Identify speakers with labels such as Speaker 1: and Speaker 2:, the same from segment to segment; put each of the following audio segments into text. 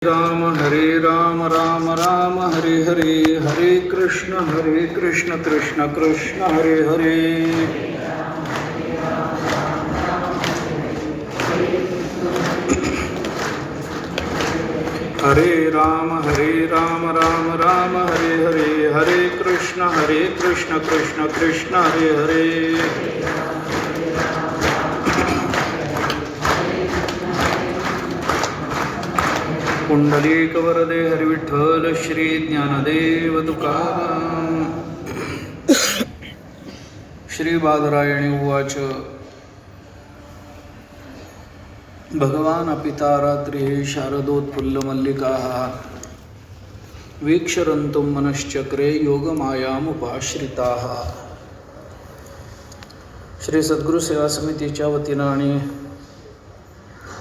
Speaker 1: राम राम राम हरे हरे, हरे कृष्ण कृष्ण कृष्ण हरे हरे. हरे राम राम राम हरे हरे, हरे कृष्ण कृष्ण कृष्ण हरे हरे. पुंडलीक वरदे हरिविठ्ठल श्री ज्ञानदेव तुकाराम. श्री बादरायणी उवाच. भगवान् अपिता रात्रिः शारदोत्फुल्लमल्लिकाः वीक्षरन्तुं मनश्चक्रे योगमायामुपाश्रिताः. श्री सद्गुरू सेवा समितीच्या वतीनं आणि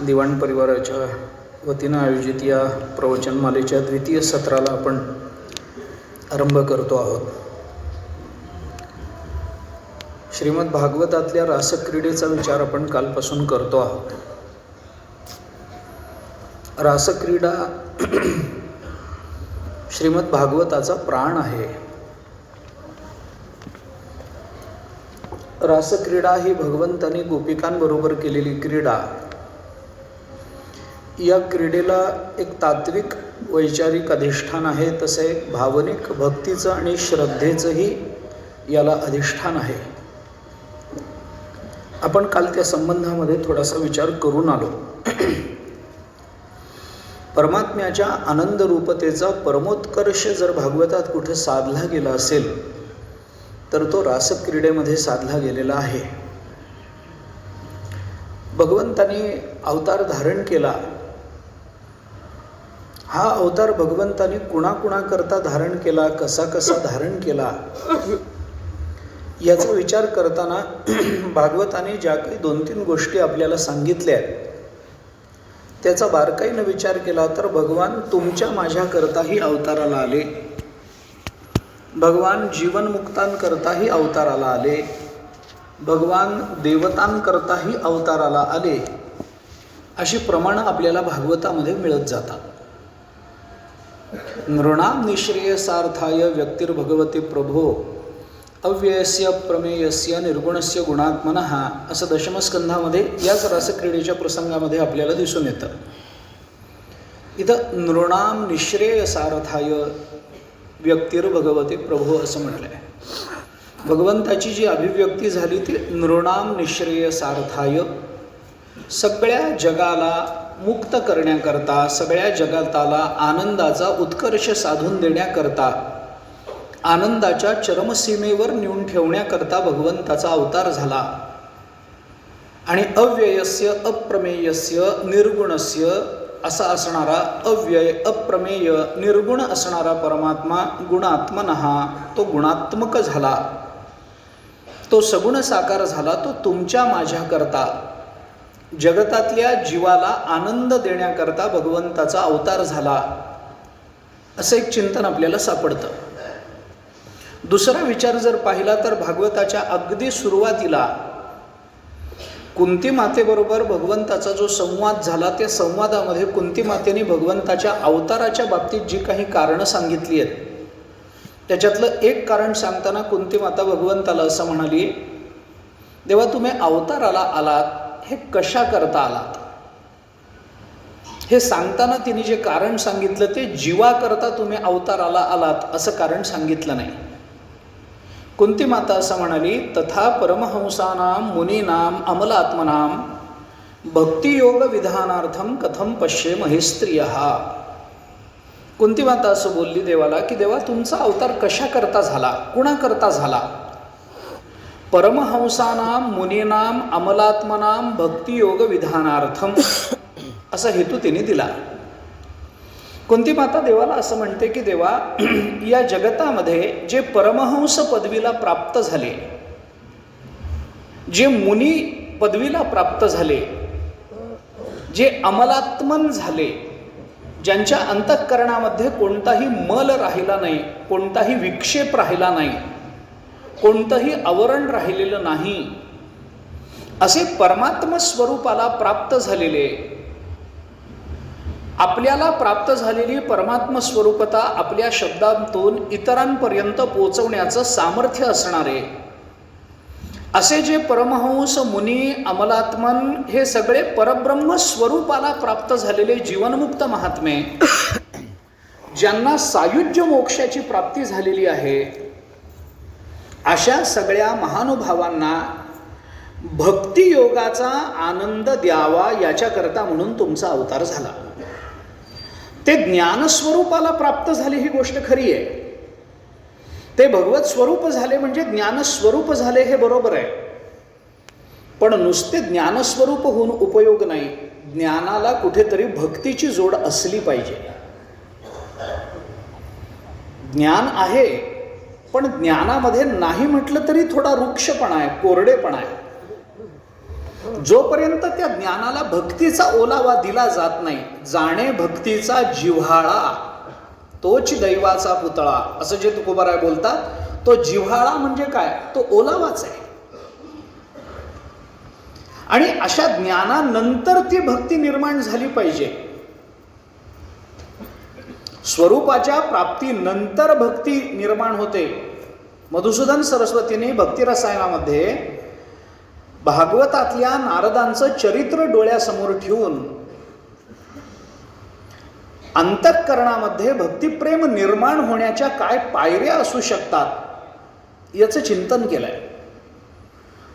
Speaker 1: दिवाण परिवाराच्या वतीनं आयोजित या प्रवचनमालेच्या द्वितीय सत्राला आपण आरंभ करतो आहोत. श्रीमद भागवतातल्या रासक्रीडेचा विचार आपण कालपासून करतो आहोत. रासक्रीडा श्रीमद भागवताचा प्राण आहे. रासक्रीडा ही भगवंतानी गोपिकांबरोबर केलेली क्रीडा. या क्रीडेला एक तात्विक वैचारिक अधिष्ठान आहे, तसे एक भावनिक भक्तीचं आणि श्रद्धेचंही याला अधिष्ठान आहे. आपण काल त्या संबंधामध्ये थोडासा विचार करून आलो. परमात्म्याच्या आनंद रूपतेचा परमोत्कर्ष जर भागवतात कुठे साधला गेला असेल तर तो रासक्रीडेमध्ये साधला गेलेला आहे. भगवंतानी अवतार धारण केला. हा अवतार भगवंतानी कुणाकुणाकरता धारण केला, कसा कसा धारण केला याचा विचार करताना भागवताने ज्या काही 2-3 गोष्टी आपल्याला सांगितल्या त्याचा बारकाईनं विचार केला तर भगवान तुमच्या माझ्याकरताही अवताराला आले, भगवान जीवनमुक्तांकरताही अवताराला आले, भगवान देवतांकरताही अवताराला आले, अशी प्रमाणं आपल्याला भागवतामध्ये मिळत जातात. नृणां निःश्रेयसार्थाय व्यक्तिर्भगवती प्रभो अव्ययस्य प्रमेयस्य निर्गुणस्य गुणात्मनः असं दशमस्कंधामध्ये याच रासक्रीडेच्या प्रसंगामध्ये आपल्याला दिसून येतं. इथं नृणां निःश्रेयसार्थाय व्यक्तिर्भगवती प्रभो असं म्हटलं आहे. भगवंताची जी अभिव्यक्ती झाली ती नृणां निःश्रेयसार्थाय, सगळ्या जगाला मुक्त करण्याकरता, सगळ्या जगताला आनंदाचा उत्कर्ष साधून देण्याकरता, आनंदाच्या चरमसीमेवर नेऊन ठेवण्याकरता भगवंताचा अवतार झाला. आणि अव्ययस्य अप्रमेयस्य निर्गुणस्य असा असणारा अव्यय अप्रमेय निर्गुण असणारा परमात्मा गुणात्मनः तो गुणात्मक झाला, तो सगुण साकार झाला. तो तुमच्या माझ्याकरता जगतातल्या जीवाला आनंद देण्याकरता भगवंताचा अवतार झाला, असं एक चिंतन आपल्याला सापडतं. दुसरा विचार जर पाहिला तर भागवताच्या अगदी सुरुवातीला कुंती मातेबरोबर भगवंताचा जो संवाद झाला त्या संवादामध्ये कुंती मातेने भगवंताच्या अवताराच्या बाबतीत जी काही कारणं सांगितली आहेत त्याच्यातलं एक कारण सांगताना कुंती माता भगवंताला असं म्हणाली, देवा तुम्ही अवताराला आलात हे कशा करता आलात? हे सांगताना तिने जे कारण सांगितलं ते जीवाकरता तुम्ही अवताराला आलात असं कारण सांगितलं नाही. कुंती माता असं म्हणाली, तथा परमहंसानां मुनीनां अमलात्मनां भक्तियोग विधानार्थम कथम पश्येमहि स्त्रियः. कुंती माता असं बोलली देवाला की देवा तुमचा अवतार कशा करता झाला, कुणाकरता झाला? परमहंसानां मुनीनां अमलात्मनां भक्तियोग विधानार्थम असा हेतू तिने दिला. कुंती माता देवाला असं म्हणते की देवा या जगतामध्ये जे परमहंस पदवीला प्राप्त झाले, जे मुनी पदवीला प्राप्त झाले, जे अमलात्मन झाले, ज्यांच्या अंतःकरणामध्ये कोणताही मल राहिला नाही, कोणताही विक्षेप राहिला नाही, कोणतंही आवरण राहिलेलं नाही, असे परमात्म स्वरूपाला प्राप्त झालेले आपल्याला प्राप्त झालेली परमात्म स्वरूपता आपल्या शब्दांतून इतरांपर्यंत पोचवण्याचं सामर्थ्य असणारे असे जे परमहंस, मुनी, अमलात्मन हे सगळे परब्रह्म स्वरूपाला प्राप्त झालेले जीवनमुक्त महात्मे, ज्यांना सायुज्य मोक्षाची प्राप्ती झालेली आहे, अशा सगळ्या महानुभावांना भक्तियोगाचा आनंद द्यावा याच्याकरता म्हणून तुमचा अवतार झाला. ते ज्ञानस्वरूपाला प्राप्त झाले ही गोष्ट खरी आहे. ते भगवत स्वरूप झाले म्हणजे ज्ञानस्वरूप झाले हे बरोबर आहे. पण नुसते ज्ञानस्वरूप होऊन उपयोग नाही. ज्ञानाला कुठेतरी भक्तीची जोड असली पाहिजे. ज्ञान आहे पण ज्ञानामध्ये नाही म्हटलं तरी थोडा रुक्षपणा आहे, कोरडेपणा आहे. जोपर्यंत त्या ज्ञानाला भक्तीचा ओलावा दिला जात नाही, जाणे भक्तीचा जिव्हाळा तोच दैवाचा पुतळा असं जे तुकोबाराय बोलतात, तो जिव्हाळा म्हणजे काय, तो ओलावाच आहे. आणि अशा ज्ञानानंतर ती भक्ती निर्माण झाली पाहिजे. स्वरूपाच्या प्राप्तीनंतर भक्ती निर्माण होते. मधुसूदन सरस्वतीने भक्ती रसायनामध्ये भागवतातल्या नारदांचं चरित्र डोळ्यासमोर ठेवून अंतःकरणामध्ये भक्तिप्रेम निर्माण होण्याच्या काय पायऱ्या असू शकतात याचं चिंतन केलंय.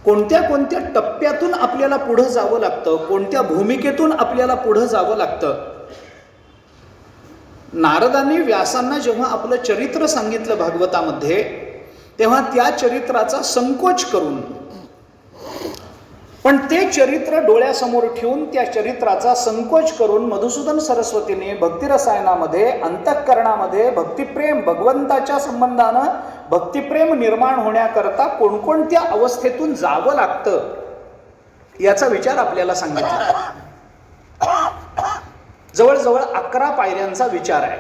Speaker 1: कोणत्या कोणत्या टप्प्यातून आपल्याला पुढं जावं लागतं, कोणत्या भूमिकेतून आपल्याला पुढं जावं लागतं. नारदांनी व्यासांना जेव्हा आपलं चरित्र सांगितलं भागवतामध्ये, तेव्हा त्या चरित्राचा संकोच करून, पण ते चरित्र डोळ्यासमोर ठेवून त्या चरित्राचा संकोच करून मधुसूदन सरस्वतीने भक्तिरसायनामध्ये अंतःकरणामध्ये भक्तिप्रेम, भगवंताच्या संबंधानं भक्तिप्रेम निर्माण होण्याकरता कोणकोणत्या अवस्थेतून जावं लागतं याचा विचार आपल्याला सांगितला. जवळजवळ 11 पायऱ्यांचा विचार आहे.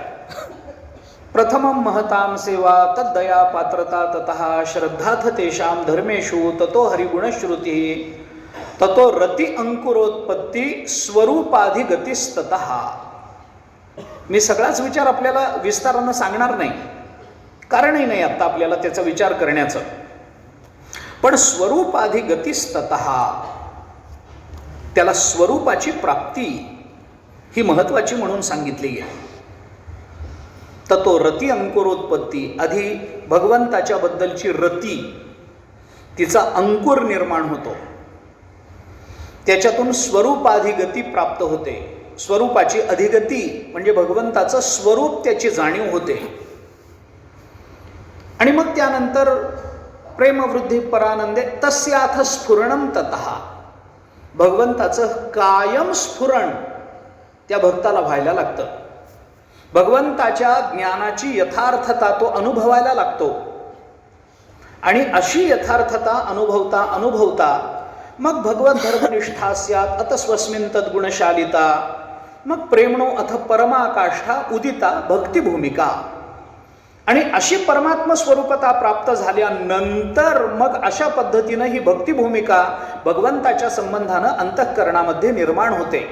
Speaker 1: प्रथमं महतां सेवा तद्दया पात्रता ततः श्रद्धाथ तेषां धर्मेषु ततो हरिगुणश्रुती ततो रति अंकुरोत्पत्ती स्वरूपाधिगतिस्ततः. मी सगळाच विचार आपल्याला विस्तारानं सांगणार नाही, कारणही नाही आता आपल्याला त्याचा विचार करण्याचं. पण स्वरूपाधिगतिस्ततः, त्याला स्वरूपाची प्राप्ती ही महत्वाची म्हणून सांगितली आहे. ततो रती अंकुरोत्पत्ती, आधी भगवंताच्या बद्दलची रती, तिचा अंकुर निर्माण होतो, त्याच्यातून स्वरूपाधिगती प्राप्त होते. स्वरूपाची अधिगती म्हणजे भगवंताचं स्वरूप त्याची जाणीव होते. आणि मग त्यानंतर प्रेमवृद्धी परानंदे तस्याथ स्फुरणम ततः, भगवंताचं कायम स्फुरण त्या भक्ताला व्हायला लागतं. भगवंताच्या ज्ञानाची यथार्थता तो अनुभवायला लागतो. आणि अशी यथार्थता अनुभवता अनुभवता मग भगवत धर्मनिष्ठा स्यात् अत स्वस्मिन् तद्गुणशालिता, मग प्रेमणो अथ परमाकाष्ठा उदिता भक्तिभूमिका. आणि अशी परमात्म स्वरूपता प्राप्त झाल्यानंतर मग अशा पद्धतीनं ही भक्तिभूमिका भगवंताच्या संबंधानं अंतःकरणामध्ये निर्माण होते.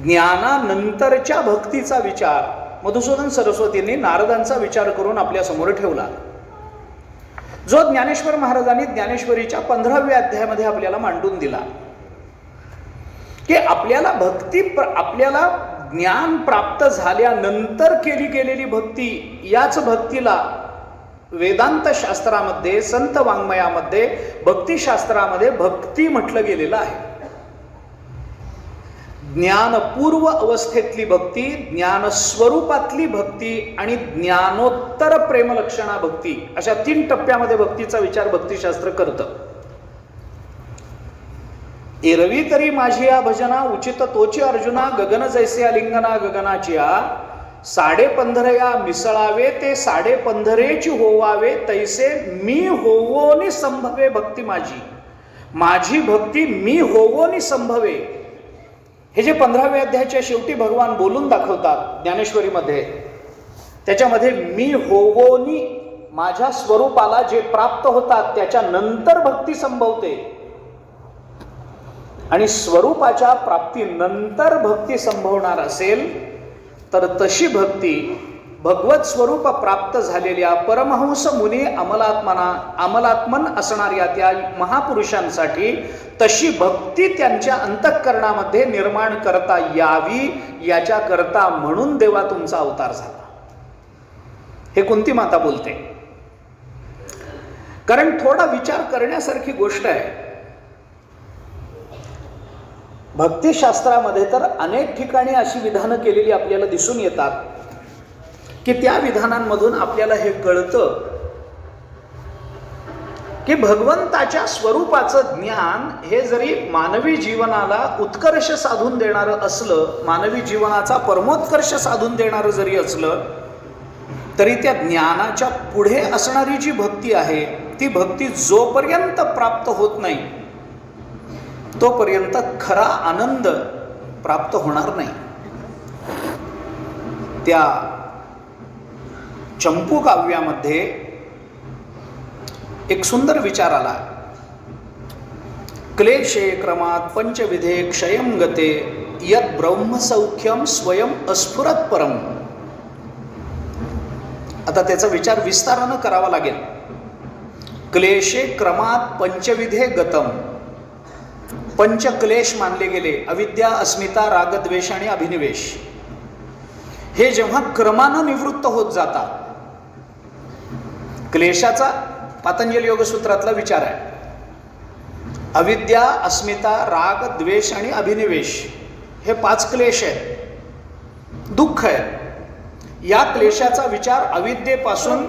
Speaker 1: ज्ञानानंतरच्या भक्तीचा विचार मधुसूदन सरस्वतींनी नारदांचा विचार करून आपल्या समोर ठेवला, जो ज्ञानेश्वर महाराजांनी ज्ञानेश्वरीच्या 15व्या अध्यायामध्ये आपल्याला मांडून दिला. की आपल्याला आपल्याला ज्ञान प्राप्त झाल्यानंतर केली गेलेली भक्ती, याच भक्तीला वेदांत शास्त्रामध्ये, संत वाङ्मयामध्ये, भक्तिशास्त्रामध्ये भक्ती म्हटलं गेलेलं आहे. ज्ञानपूर्व अवस्थेतली भक्ती, ज्ञानस्वरूपातली भक्ती आणि ज्ञानोत्तर प्रेमलक्षणा भक्ती, अशा 3 टप्प्यामध्ये भक्तीचा विचार भक्तिशास्त्र करतं. एरवी तरी माझी या भजना उचित तोची अर्जुना, गगन जैसे लिंगना गगनाचिया, 15.5 मिसळावे ते 15.5ची होवावे, तैसे मी होवोनी संभवे भक्ती माझी, माझी भक्ती मी होवोनी संभवे. हे जे 15व्या अध्यायाच्या शेवटी भगवान बोलून दाखवतात ज्ञानेश्वरीमध्ये, त्याच्यामध्ये मी होवोनी, माझ्या स्वरूपाला जे प्राप्त होतात त्याच्या नंतर भक्ती संभवते. आणि स्वरूपाच्या प्राप्तीनंतर भक्ती संभवणार असेल तर तशी भक्ती भगवत स्वरूप प्राप्त झालेल्या परमहंस मुनी अमलात्मन असणाऱ्या त्या महापुरुषांसाठी तशी भक्ती त्यांच्या अंतःकरणामध्ये निर्माण करता यावी याच्याकरता म्हणून देवा तुमचा अवतार झाला. हे कुंती माता बोलते. कारण थोडा विचार करण्यासारखी गोष्ट आहे. भक्तिशास्त्रामध्ये तर अनेक ठिकाणी अशी विधानं केलेली आपल्याला दिसून येतात की त्या विधानांमधून आपल्याला हे कळतं की भगवंताच्या स्वरूपाचं ज्ञान हे जरी मानवी जीवनाला उत्कर्ष साधून देणारं असलं, मानवी जीवनाचा परमोत्कर्ष साधून देणारं जरी असलं, तरी त्या ज्ञानाच्या पुढे असणारी जी भक्ती आहे ती भक्ती जोपर्यंत प्राप्त होत नाही तोपर्यंत खरा आनंद प्राप्त होणार नाही. त्या चंपू काव्यामध्ये एक सुंदर विचार आला. क्लेशे क्रमात पंचविधे क्षयं गते यत् ब्रह्मसौख्यम स्वयं अस्फुरत परम. आता त्याचा विचार विस्तारानं करावा लागेल. क्लेशे क्रमात पंचविधे गतम. पंचक्लेश मानले गेले, अविद्या, अस्मिता, रागद्वेष आणि अभिनिवेश. हे जेव्हा क्रमानं निवृत्त होत जातात, क्लेशाचा पातंजल योगसूत्रातला विचार आहे. अविद्या, अस्मिता, राग, द्वेष आणि अभिनिवेश हे 5 क्लेश आहेत, दुःख आहे. या क्लेशाचा विचार अविद्येपासून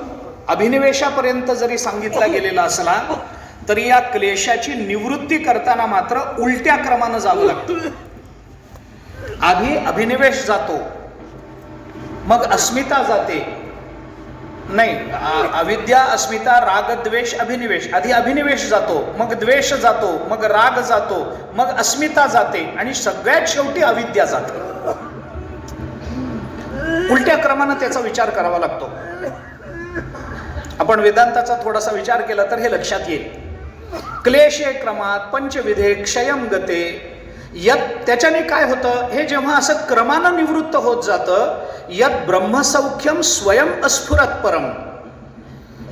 Speaker 1: अभिनिवेशापर्यंत जरी सांगितला गेलेला असला तरी या क्लेशाची निवृत्ती करताना मात्र उलट्या क्रमानं जावं लागतं. आधी अभिनिवेश जातो, मग अस्मिता जाते. नाही, अविद्या, अस्मिता, राग, द्वेष, अभिनिवेश. आधी अभिनिवेश जातो, मग द्वेष जातो, मग राग जातो, मग अस्मिता जाते आणि सगळ्यात शेवटी अविद्या जाते. उलट्या क्रमानं त्याचा विचार करावा लागतो. आपण वेदांताचा थोडासा विचार केला तर हे लक्षात येईल. क्लेशे क्रमात पंचविधे क्षयं गते यत्. त्याच्याने काय होतं, हे जेव्हा असं क्रमानं निवृत्त होत जातं, यत् ब्रह्मसौख्यम स्वयं अस्फुरत परम.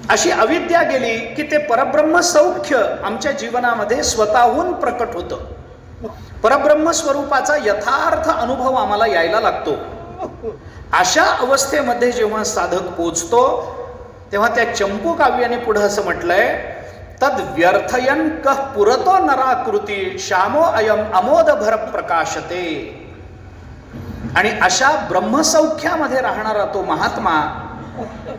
Speaker 1: अशी अविद्या गेली की ते परब्रह्म सौख्य आमच्या जीवनामध्ये स्वतःहून प्रकट होतं. परब्रह्म स्वरूपाचा यथार्थ अनुभव आम्हाला यायला लागतो. अशा अवस्थेमध्ये जेव्हा साधक पोचतो तेव्हा त्या चंपू काव्याने पुढे असं म्हटलंय, तद व्यर्थयन कह पुरतो नराकृती श्यामो अयम अमोद भर प्रकाशते. आणि अशा ब्रह्मसौख्यामध्ये राहणारा तो महात्मा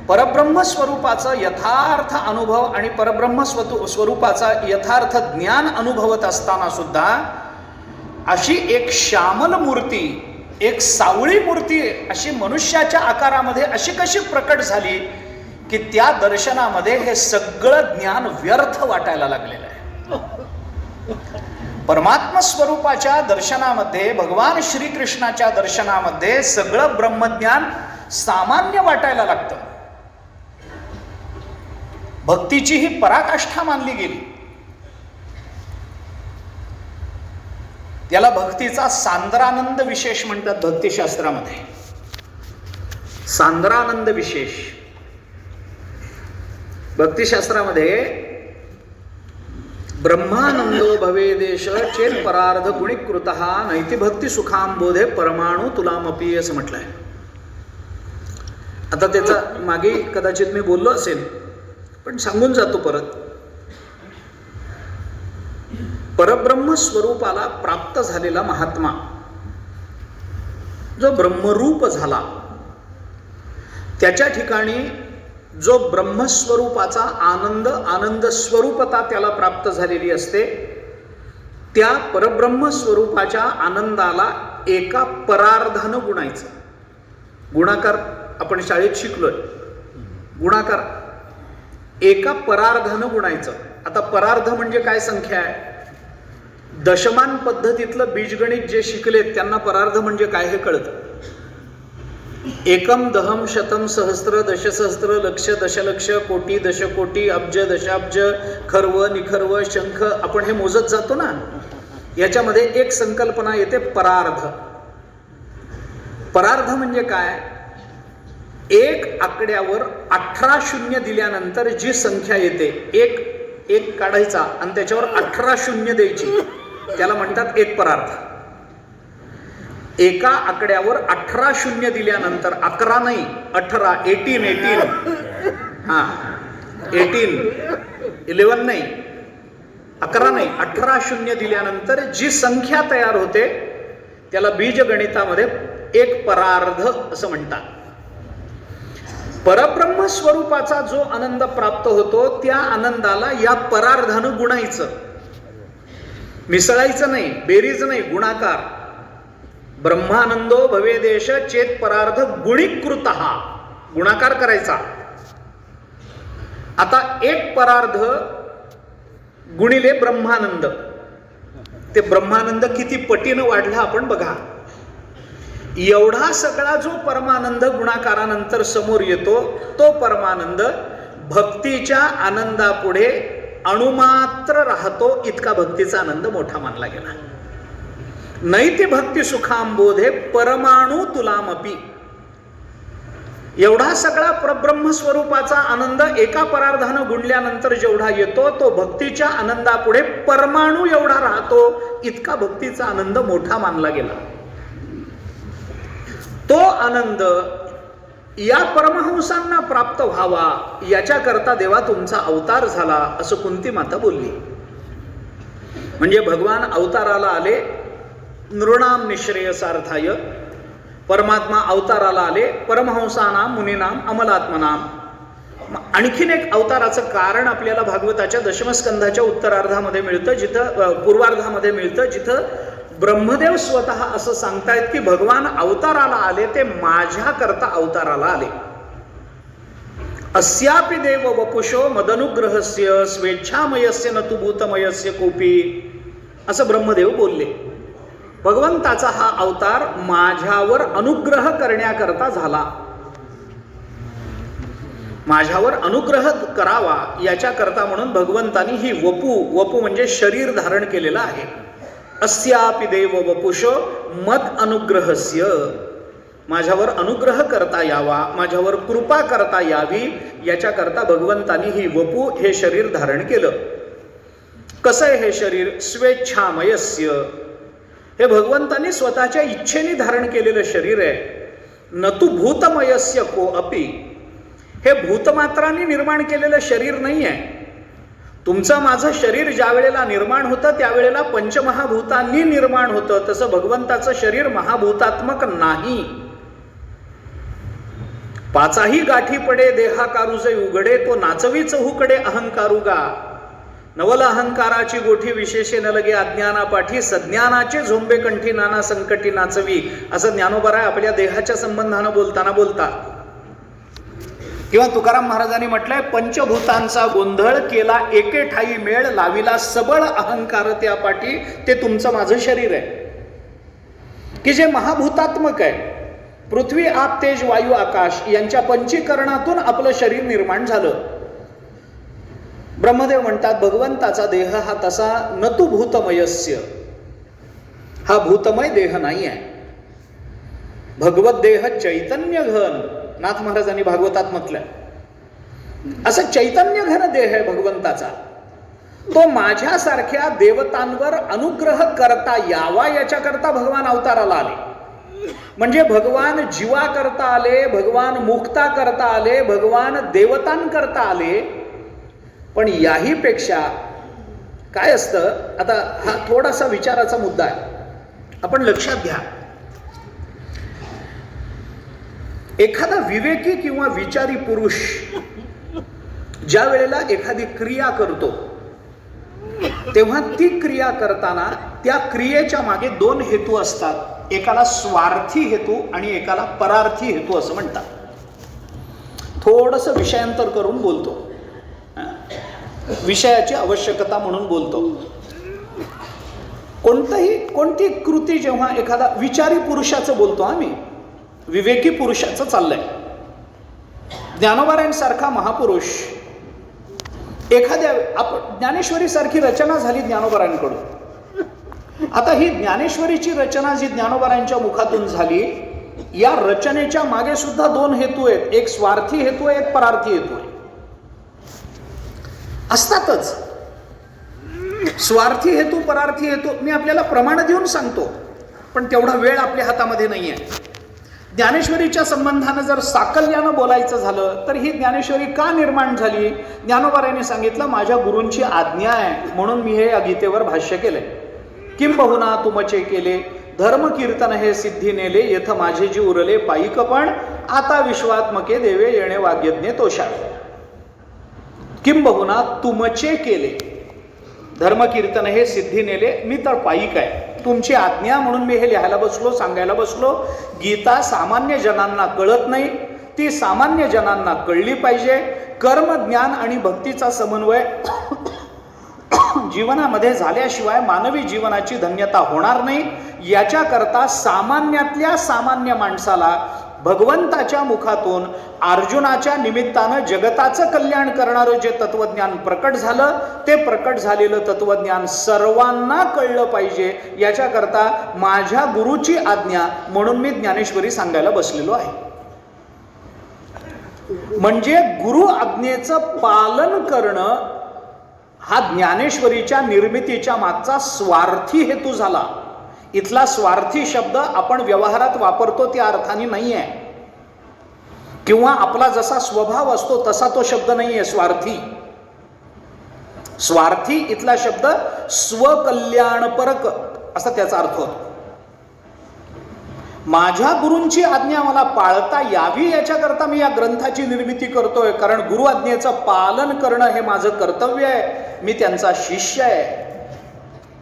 Speaker 1: परब्रह्म स्वरूपाचा यथार्थ अनुभव आणि परब्रह्म स्वरूपाचा यथार्थ ज्ञान अनुभवत असताना सुद्धा अशी एक श्यामल मूर्ती, एक सावळी मूर्ती अशी मनुष्याच्या आकारामध्ये अशी कशी प्रकट झाली की त्या दर्शनामध्ये हे सगळं ज्ञान व्यर्थ वाटायला लागलेलं आहे. परमात्म स्वरूपाच्या दर्शनामध्ये, भगवान श्रीकृष्णाच्या दर्शनामध्ये सगळं ब्रह्मज्ञान सामान्य वाटायला लागतं. भक्तीची ही पराकाष्ठा मानली गेली. त्याला भक्तीचा सांद्रानंद विशेष म्हणतात भक्तिशास्त्रामध्ये. सांद्रानंद विशेष भक्तिशास्त्रामध्ये ब्रह्मानंदो भवेदेश चेत परार्ध गुणीकृतः नैति भक्ती सुखांबोधे परमाणु तुलामपी असं म्हटलंय. आता त्याचा मागे कदाचित मी बोललो असेल पण सांगून जातो परत. परब्रह्म स्वरूपाला प्राप्त झालेला महात्मा जो ब्रह्मरूप झाला त्याच्या ठिकाणी जो ब्रह्मस्वरूपाचा आनंद स्वरूपता त्याला प्राप्त झालेली असते, त्या परब्रह्म स्वरूपाच्या आनंदाला एका परार्धानं गुणायचं. गुणाकार आपण शाळेत शिकलोय. गुणाकार एका परार्धानं गुणायचं. आता परार्ध म्हणजे काय संख्या आहे? दशमान पद्धतीतलं बीजगणित जे शिकलेत त्यांना परार्ध म्हणजे काय हे कळतं. एकम, दहम, शतम, सहस्त्र, दशसहस्त्र, लक्ष, दशलक्ष, कोटी, दशकोटी, अब्ज, दशाब्ज, खर्व, निखर्व, शंख आपण हे मोजत जातो ना. याच्यामध्ये एक संकल्पना येते परार्ध. परार्ध म्हणजे काय? एक आकड्यावर 18 शून्य दिल्यानंतर जी संख्या येते, एक काढायचा आणि त्याच्यावर 18 शून्य द्यायची, त्याला म्हणतात एक परार्ध. एका आकड्यावर 18 शून्य दिल्यानंतर, 11 नाही 18, 18 हा 11 नाही 11 नाही 18 शून्य दिल्यानंतर जी संख्या तयार होते त्याला बीजगणितामध्ये एक परार्ध असं म्हणतात. परब्रह्म स्वरूपाचा जो आनंद प्राप्त होतो त्या आनंदाला या परार्धानं गुणायचं, मिसळायचं नाही, बेरीज नाही, गुणाकार. ब्रह्मानंदो भवेदेश चेत परार्ध गुणीकृत, गुणाकार करायचा. आता एक परार्ध गुणिले ब्रह्मानंद, ते ब्रह्मानंद किती पटीनं वाढला आपण बघा. एवढा सगळा जो परमानंद गुणाकारानंतर समोर येतो तो परमानंद भक्तीच्या आनंदापुढे अणुमात्र राहतो, इतका भक्तीचा आनंद मोठा मानला गेला. नैति भक्ती सुखांबोधे परमाणू तुलामपी. एवढा सगळा परब्रह्म स्वरूपाचा आनंद एका परार्धानं गुणल्यानंतर जेवढा येतो तो भक्तीच्या आनंदापुढे परमाणू एवढा राहतो, इतका भक्तीचा आनंद मोठा मानला गेला. तो आनंद या परमहंसांना प्राप्त व्हावा याच्याकरता देवा तुमचा अवतार झाला, असं कुंती माता बोलली. म्हणजे भगवान अवताराला आले नृणाम निःश्रेयसार्थाय. परमात्मा अवताराला आले परमहंसानाम मुनीनाम अमलात्मनाम. आणखीन एक अवताराचं कारण आपल्याला भागवताच्या दशमस्कंधाच्या उत्तरार्धामध्ये मिळतं, जिथं पूर्वार्धामध्ये मिळतं, जिथं ब्रह्मदेव स्वतः असं सांगतायत की भगवान अवताराला आले ते माझ्या करता अवताराला आले. अस्यापि देव वपुषो मदनुग्रहस्य स्वेच्छामयस्य न तु भूतमयस्य कोपी, असं ब्रह्मदेव बोलले. भगवंताचा हा अवतार माझ्यावर अनुग्रह करण्याकरता झाला, माझ्यावर अनुग्रह करावा याच्याकरता म्हणून भगवंतानी ही वपू म्हणजे शरीर धारण केलेलं आहे. अस्यापि देव वपुषो मद अनुग्रहस्य, माझ्यावर अनुग्रह करता यावा, माझ्यावर कृपा करता यावी याच्याकरता भगवंतानी ही वपू हे शरीर धारण केलं. कसं आहे हे शरीर? स्वेच्छामयस्य, हे भगवंतानी स्वतःच्या इच्छेने धारण केलेलं शरीर आहे. न तु भूतमयस्य को अपि, हे भूतमात्रांनी निर्माण केलेलं शरीर नाही आहे. तुमचं माझं शरीर ज्या वेळेला निर्माण होतं त्यावेळेला पंचमहाभूतांनी निर्माण होतं, तसं भगवंताचं शरीर महाभूतात्मक नाही. पाचाही गाठी पडे देहाकारुजे उघडे, तो नाचवी चहूकडे अहंकारुगा. नवल अहंकाराची गोठी विशेषे न लगे अज्ञानापाठी, सज्ञानाचे झोंबे कंठी नाना संकटी नाचवी, असं ज्ञानोबराय आपल्या देहाच्या संबंधानं बोलता. किंवा तुकाराम महाराजांनी म्हटलंय, पंचभूतांचा गोंधळ केला एके ठाई मेळ, लाविला सबळ अहंकार त्या पाठी, ते तुमचं माझं शरीर आहे की जे महाभूतात्मक आहे. पृथ्वी आप तेज वायू आकाश यांच्या पंचीकरणातून आपलं शरीर निर्माण झालं. ब्रह्मदेव म्हणतात भगवंताचा देह हा तसा न तु भूतमयस्य, हा भूतमय देह नाही आहे. भगवत देह चैतन्य घन, नाथ महाराजांनी भागवतात म्हटलं, असं चैतन्य घन देह आहे भगवंताचा. तो माझ्यासारख्या देवतांवर अनुग्रह करता यावा याच्याकरता भगवान अवताराला आले. म्हणजे भगवान जीवा करता आले, भगवान मुक्ता करता आले, भगवान देवतांकरता आले. पण याही पेक्षा काय असतं, आता हा थोडासा विचाराचा मुद्दा आहे, आपण लक्षात घ्या. एखादा विवेकी किंवा विचारी पुरुष ज्या वेळेला एखादी क्रिया करतो तेव्हा ती क्रिया करताना त्या क्रियेच्या मागे दोन हेतू असतात. एकाला स्वार्थी हेतू आणि एकाला परार्थी हेतू असं म्हणतात. थोडंसं विषयांतर करून बोलतो, विषयाची आवश्यकता म्हणून बोलतो. कोणती कृती जेव्हा एखादा विचारी पुरुषाचं बोलतो, आम्ही विवेकी पुरुषाचं चाललंय, ज्ञानोबारायांसारखा महापुरुष एखाद्या ज्ञानेश्वरी सारखी रचना झाली ज्ञानोबारायांकडून, आता ही ज्ञानेश्वरीची रचना जी ज्ञानोबारांच्या मुखातून झाली, या रचनेच्या मागे सुद्धा दोन हेतू आहेत. एक स्वार्थी हेतू आहे, एक परार्थी हेतू आहे. असतातच स्वार्थी हेतू, परार्थी हेतू. मी आपल्याला प्रमाण देऊन सांगतो, पण तेवढा वेळ आपल्या हातामध्ये नाही आहे. ज्ञानेश्वरीच्या संबंधानं जर साकल्यानं बोलायचं झालं तर ही ज्ञानेश्वरी का निर्माण झाली? ज्ञानोबारांनी सांगितलं, माझ्या गुरूंची आज्ञा आहे म्हणून मी हे गीतेवर भाष्य केलंय. किंबहुना तुमचे केले धर्म कीर्तन हे सिद्धी नेले, येथ माझे जी उरले पायिक पण, आता विश्वात्मके देवे येणे वाग्यज्ञ तोषावे. किंबहुना तुमचे केले धर्म कीर्तन हे सिद्धी नेले, मी तर पायिक आहे, तुमची आज्ञा म्हणून मी हे लिहायला बसलो, सांगायला बसलो. गीता सामान्य जनांना कळत नाही, ती सामान्य जनांना कळली पाहिजे. कर्म, ज्ञान आणि भक्तीचा समन्वय जीवनामध्ये झाल्याशिवाय मानवी जीवनाची धन्यता होणार नाही. याच्याकरता सामान्यातल्या सामान्य माणसाला भगवंताच्या मुखातून अर्जुनाच्या निमित्तानं जगताचं कल्याण करणारं जे तत्वज्ञान प्रकट झालं, ते प्रकट झालेलं तत्वज्ञान सर्वांना कळलं पाहिजे. याच्याकरता माझ्या गुरुची आज्ञा म्हणून मी ज्ञानेश्वरी सांगायला बसलेलो आहे. म्हणजे गुरु आज्ञेचं पालन करणं हा ज्ञानेश्वरीच्या निर्मितीच्या मागचा स्वार्थी हेतू झाला. इथला स्वार्थी शब्द आपण व्यवहारात वापरतो त्या अर्थाने नाही आहे, किंवा आपला जसा स्वभाव असतो तसा तो शब्द नाही आहे स्वार्थी. स्वार्थी इथला शब्द स्वकल्याणपरक असा त्याचा अर्थ होतो. माझ्या गुरूंची आज्ञा मला पाळता यावी याच्याकरता मी या ग्रंथाची निर्मिती करतोय, कारण गुरु आज्ञेचं पालन करणं हे माझं कर्तव्य आहे. मी त्यांचा शिष्य आहे,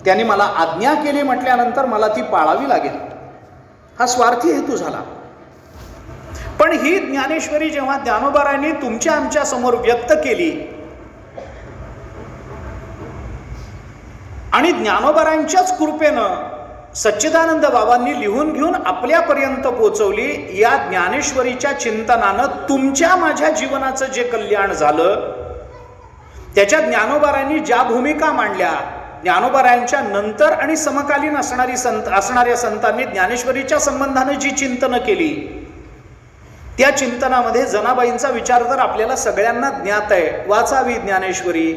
Speaker 1: त्यांनी मला आज्ञा केली म्हटल्यानंतर मला ती पाळावी लागेल. हा स्वार्थी हेतू झाला. पण ही ज्ञानेश्वरी जेव्हा ज्ञानोबारांनी तुमच्या आमच्या समोर व्यक्त केली आणि ज्ञानोबारांच्याच कृपेनं सच्चिदानंद बाबांनी लिहून घेऊन आपल्यापर्यंत पोहोचवली, या ज्ञानेश्वरीच्या चिंतनानं तुमच्या माझ्या जीवनाचं जे कल्याण झालं, त्याच्या ज्ञानोबारांनी ज्या भूमिका मांडल्या, ज्ञानोबारांच्या नंतर आणि समकालीन असणाऱ्या संतांनी ज्ञानेश्वरीच्या संबंधाने जी चिंतनं केली, त्या चिंतनामध्ये जनाबाईंचा विचार तर आपल्याला सगळ्यांना ज्ञात आहे. वाचावी ज्ञानेश्वरी,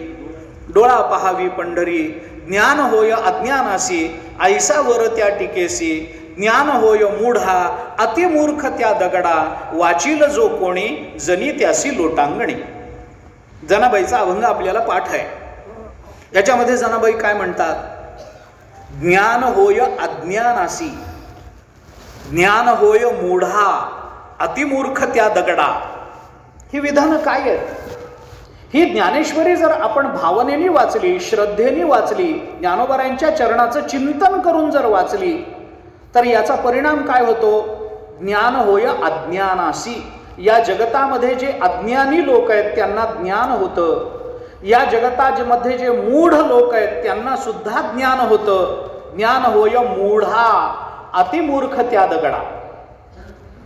Speaker 1: डोळा पहावी पंढरी, ज्ञान होय अज्ञानासी, ऐसा वर त्या टिकेसी, ज्ञान होय मूढा, अतिमूर्ख त्या दगडा, वाचील जो कोणी, जनी त्यासी लोटांगणी. जनाबाईचा अभंग आपल्याला पाठ आहे. याच्यामध्ये जनाबाई काय म्हणतात? ज्ञान होय अज्ञानासी, ज्ञान होय मूढा, अतिमूर्ख त्या दगडा. ही विधानं काय आहेत? ही ज्ञानेश्वरी जर आपण भावनेने वाचली, श्रद्धेने वाचली, ज्ञानोबारांच्या चरणाचं चिंतन करून जर वाचली, तर याचा परिणाम काय होतो? ज्ञान होय अज्ञानासी. या जगतामध्ये जे अज्ञानी लोक आहेत त्यांना ज्ञान होतं, या जगतामध्ये जे मूढ लोक आहेत त्यांना सुद्धा ज्ञान होतं. ज्ञान होय मूढा, अतिमूर्ख त्या दगडा.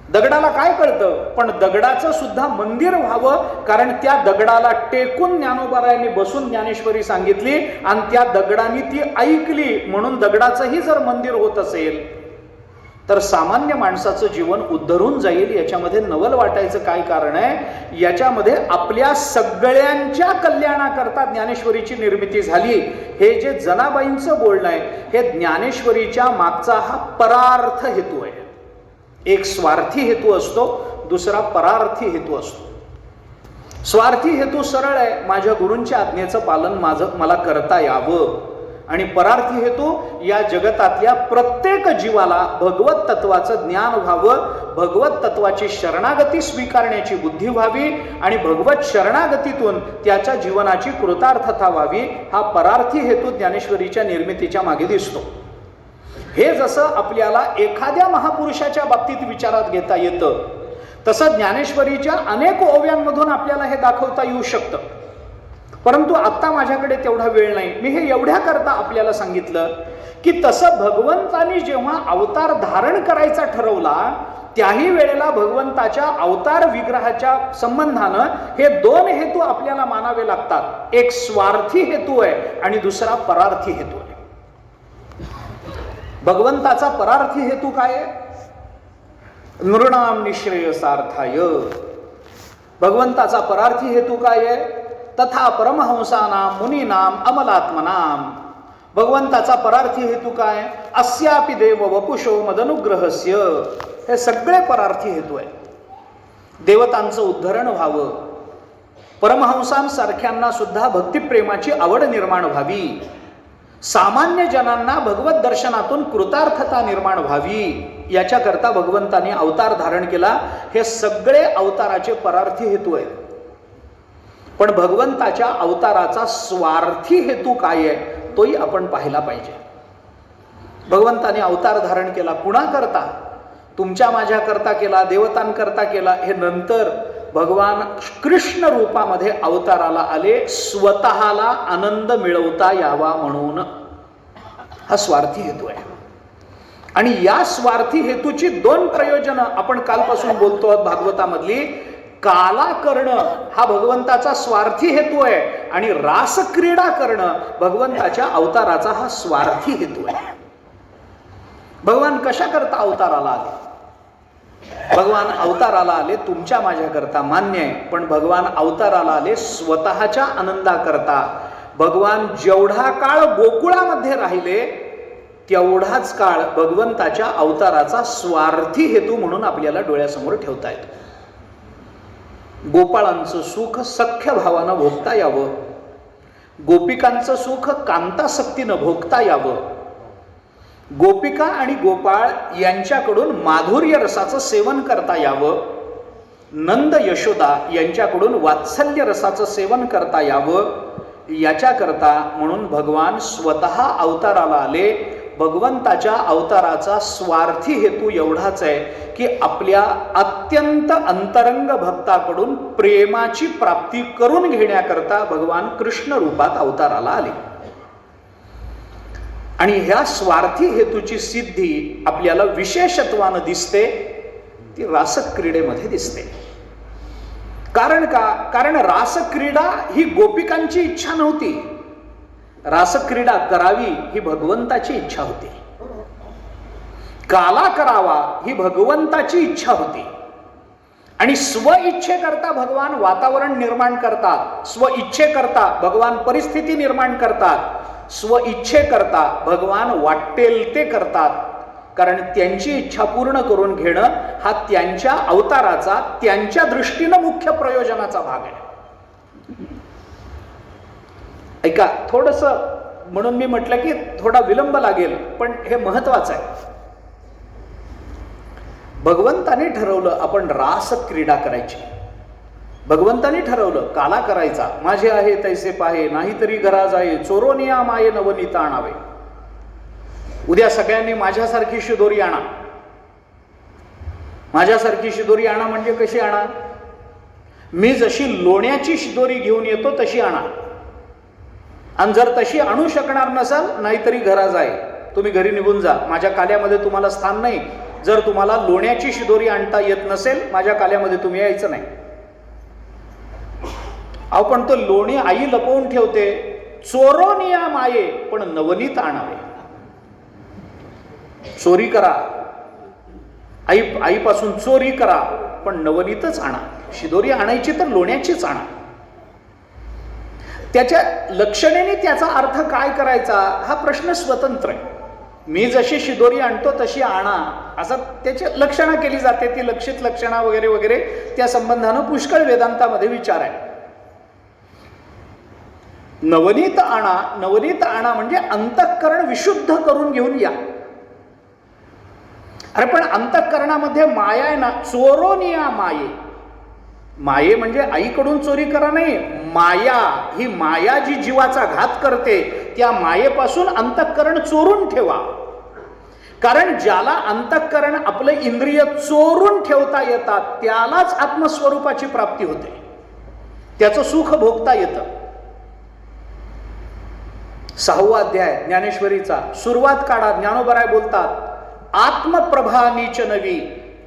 Speaker 1: दगडाला काय कळतं? पण दगडाचं सुद्धा मंदिर व्हावं, कारण त्या दगडाला टेकून ज्ञानोबारायांनी बसून ज्ञानेश्वरी सांगितली आणि त्या दगडाने ती ऐकली, म्हणून दगडाचंही जर मंदिर होत असेल तर सामान्य माणसाचं जीवन उद्धरून जाईल. याच्यामध्ये नवल वाटायचं काय कारण आहे? याच्यामध्ये आपल्या सगळ्यांच्या कल्याणाकरता ज्ञानेश्वरीची निर्मिती झाली. हे जे जनाबाईंचं बोलणं आहे, हे ज्ञानेश्वरीच्या मागचा हा परार्थ हेतू आहे. एक स्वार्थी हेतू असतो, दुसरा परार्थी हेतू असतो. स्वार्थी हेतू सरळ आहे, माझ्या गुरूंच्या आज्ञेचं पालन मला करता यावं. आणि परार्थी हेतू, या जगतातल्या प्रत्येक जीवाला भगवत तत्वाचं ज्ञान व्हावं, भगवत तत्वाची शरणागती स्वीकारण्याची बुद्धी व्हावी आणि भगवत शरणागतीतून त्याच्या जीवनाची कृतार्थता व्हावी. हा परार्थी हेतू ज्ञानेश्वरीच्या निर्मितीच्या मागे दिसतो. हे जसं आपल्याला एखाद्या महापुरुषाच्या बाबतीत विचारात घेता येतं, तसं ज्ञानेश्वरीच्या अनेक ओव्यांमधून आपल्याला हे दाखवता येऊ शकतं. परंतु आत्ता माझ्याकडे तेवढा वेळ नाही. मी हे एवढ्याकरता आपल्याला सांगितलं की तसं भगवंतानी जेव्हा अवतार धारण करायचा ठरवला, त्याही वेळेला भगवंताच्या अवतार विग्रहाच्या संबंधानं हे दोन हेतू आपल्याला मानावे लागतात. एक स्वार्थी हेतू आहे आणि दुसरा परार्थी हेतू आहे. भगवंताचा परार्थी हेतू काय आहे? नृणाम निश्रेयसार्थाय. भगवंताचा परार्थी हेतू काय आहे? तथा परमहंसानाम मुनीनाम अमलात्मनाम. भगवंताचा परार्थी हेतू काय? अस्यापि देव वपुषो मदनुग्रहस्य. हे सगळे परार्थी हेतू आहे. देवतांचं उद्धरण व्हावं, परमहंसांसारख्यांना सुद्धा भक्तिप्रेमाची आवड निर्माण व्हावी, सामान्य जनांना भगवत दर्शनातून कृतार्थता निर्माण व्हावी, याच्याकरता भगवंताने अवतार धारण केला. हे सगळे अवताराचे परार्थी हेतू आहेत. पण भगवंताच्या अवताराचा स्वार्थी हेतू काय आहे तोही आपण पाहिला पाहिजे. भगवंताने अवतार धारण केला कुणाकरता? तुमच्या माझ्याकरता केला, देवतांकरता केला. हे नंतर भगवान कृष्ण रूपामध्ये अवताराला आले, स्वतःला आनंद मिळवता यावा म्हणून. हा स्वार्थी हेतू आहे. आणि या स्वार्थी हेतूची दोन प्रयोजनं आपण कालपासून बोलतो आहोत भागवतामधली. काला करणं हा भगवंताचा स्वार्थी हेतू आहे आणि रासक्रीडा करणं भगवंताच्या अवताराचा हा स्वार्थी हेतू आहे. भगवान कशाकरता अवताराला आले? भगवान अवताराला आले तुमच्या माझ्याकरता, मान्य आहे. पण भगवान अवताराला आले स्वतःच्या आनंदाकरता. भगवान जेवढा काळ गोकुळामध्ये राहिले तेवढाच काळ भगवंताच्या अवताराचा स्वार्थी हेतू म्हणून आपल्याला डोळ्यासमोर ठेवता येतो. गोपाळांचं सुख सख्य भावानं भोगता यावं, गोपिकांचं सुख कांतासक्तीनं भोगता यावं, गोपिका आणि गोपाळ यांच्याकडून माधुर्य रसाचं सेवन करता यावं, नंद यशोदा यांच्याकडून वात्सल्य रसाचं सेवन करता यावं, याच्याकरता म्हणून भगवान स्वतः अवताराला आले. भगवंताच्या अवताराचा स्वार्थी हेतू एवढाच आहे की आपल्या अत्यंत अंतरंग भक्ताकडून प्रेमाची प्राप्ती करून घेण्याकरता भगवान कृष्ण रूपात अवताराला आले. आणि ह्या स्वार्थी हेतूची सिद्धी आपल्याला विशेषत्वानं दिसते ती रासक्रीडेमध्ये दिसते. कारण का? कारण रासक्रीडा ही गोपिकांची इच्छा नव्हती. रासक्रीडा करावी ही भगवंताची इच्छा होती. काला करावा ही भगवंताची इच्छा होती. आणि स्वइच्छेकरता भगवान वातावरण निर्माण करतात, स्वइच्छेकरता भगवान परिस्थिती निर्माण करतात, स्वइच्छेकरता भगवान वाटेल ते करतात. कारण त्यांची इच्छा पूर्ण करून घेणं हा त्यांच्या अवताराचा, त्यांच्या दृष्टीनं मुख्य प्रयोजनाचा भाग आहे. ऐका, थोडंसं म्हणून मी म्हटलं की थोडा विलंब लागेल, पण हे महत्वाचं आहे. भगवंताने ठरवलं आपण रास क्रीडा करायची. भगवंताने ठरवलं काला करायचा. माझे आहे तैसे पाहे, नाहीतरी घरा जाये, चोरोनिया माये नवनीता आणावे. उद्या सगळ्यांनी माझ्यासारखी शिदोरी आणा. माझ्यासारखी शिदोरी आणा म्हणजे कशी आणा? मी जशी लोण्याची शिदोरी घेऊन येतो तशी आणा. आणि जर तशी आणू शकणार नसाल, नाहीतरी घरा जाय, तुम्ही घरी निघून जा, माझ्या काल्यामध्ये तुम्हाला स्थान नाही. जर तुम्हाला लोण्याची शिदोरी आणता येत नसेल, माझ्या काल्यामध्ये तुम्ही यायचं नाही. अहो, पण तो लोणी आई लपवून ठेवते. चोरोनिया माये, पण नवनीत आणावे. चोरी करा, आईपासून चोरी करा, पण नवनीतच आणा. शिदोरी आणायची तर लोण्याचीच आणा. त्याच्या लक्षणेने त्याचा अर्थ काय करायचा हा प्रश्न स्वतंत्र आहे. मी जशी शिदोरी आणतो तशी आणा असं त्याची लक्षणा केली जाते. ती लक्षित लक्षणा वगैरे वगैरे त्या संबंधानं पुष्कळ वेदांतामध्ये विचार आहे. नवनीत आणा, नवनीत आणा म्हणजे अंतःकरण विशुद्ध करून घेऊन या. अरे पण अंतःकरणामध्ये माया आहे ना. चोरोनिया माये, माये म्हणजे आईकडून चोरी करा नाही. माया ही माया जी जीवाचा घात करते, त्या मायेपासून अंतःकरण चोरून ठेवा. कारण ज्याला अंतःकरण आपलं इंद्रिय चोरून ठेवता येतात त्यालाच आत्मस्वरूपाची प्राप्ती होते, त्याचं सुख भोगता येतं. 6वा अध्याय ज्ञानेश्वरीचा सुरुवात काढा. ज्ञानोबराय बोलतात, आत्मप्रभा नीच नवी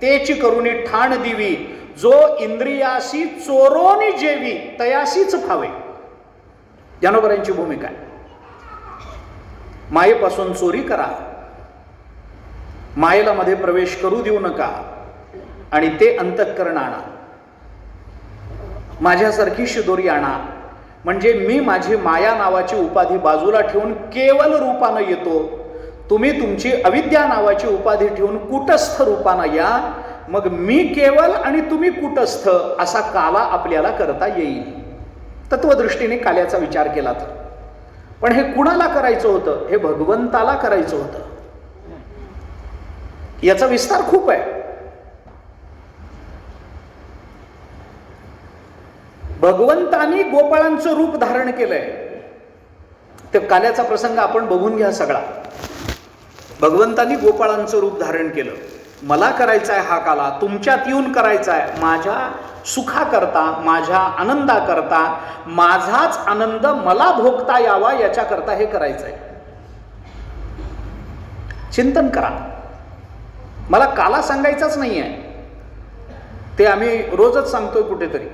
Speaker 1: तेची करुणी ठाण दिवी, जो इंद्रियासी चोरोनी जेवी तयासीच फावे. ज्ञानोबरायांची भूमिका आहे. मायेपासून चोरी करा. मायेला मध्ये प्रवेश करू देऊ नका आणि ते अंतःकरण आणा. माझ्यासारखी शिदोरी आणा, म्हणजे मी माझी माया नावाची उपाधी बाजूला ठेवून केवल रूपानं येतो. तुम्ही तुमची अविद्या नावाची उपाधी ठेवून कूटस्थ रूपानं या. मग मी केवल आणि तुम्ही कूटस्थ असा काला आपल्याला करता येईल. तत्वदृष्टीने काल्याचा विचार केला तर. पण हे कुणाला करायचं होतं? हे भगवंताला करायचं होतं. याचा विस्तार खूप आहे. भगवंतानी गोपाळांचं रूप धारण केलंय. ते काल्याचा प्रसंग आपण बघून घ्या सगळा. भगवंतानी गोपाळांचं रूप धारण केलं. मला करायचा आहे हा काला, तुमच्यात येऊन करायचा आहे, माझ्या सुखाकरता, माझ्या आनंदाकरता, माझाच आनंद मला भोगता यावा याच्याकरता हे करायचं आहे. चिंतन करा. मला काला सांगायचाच नाही आहे, ते आम्ही रोजच सांगतोय कुठेतरी.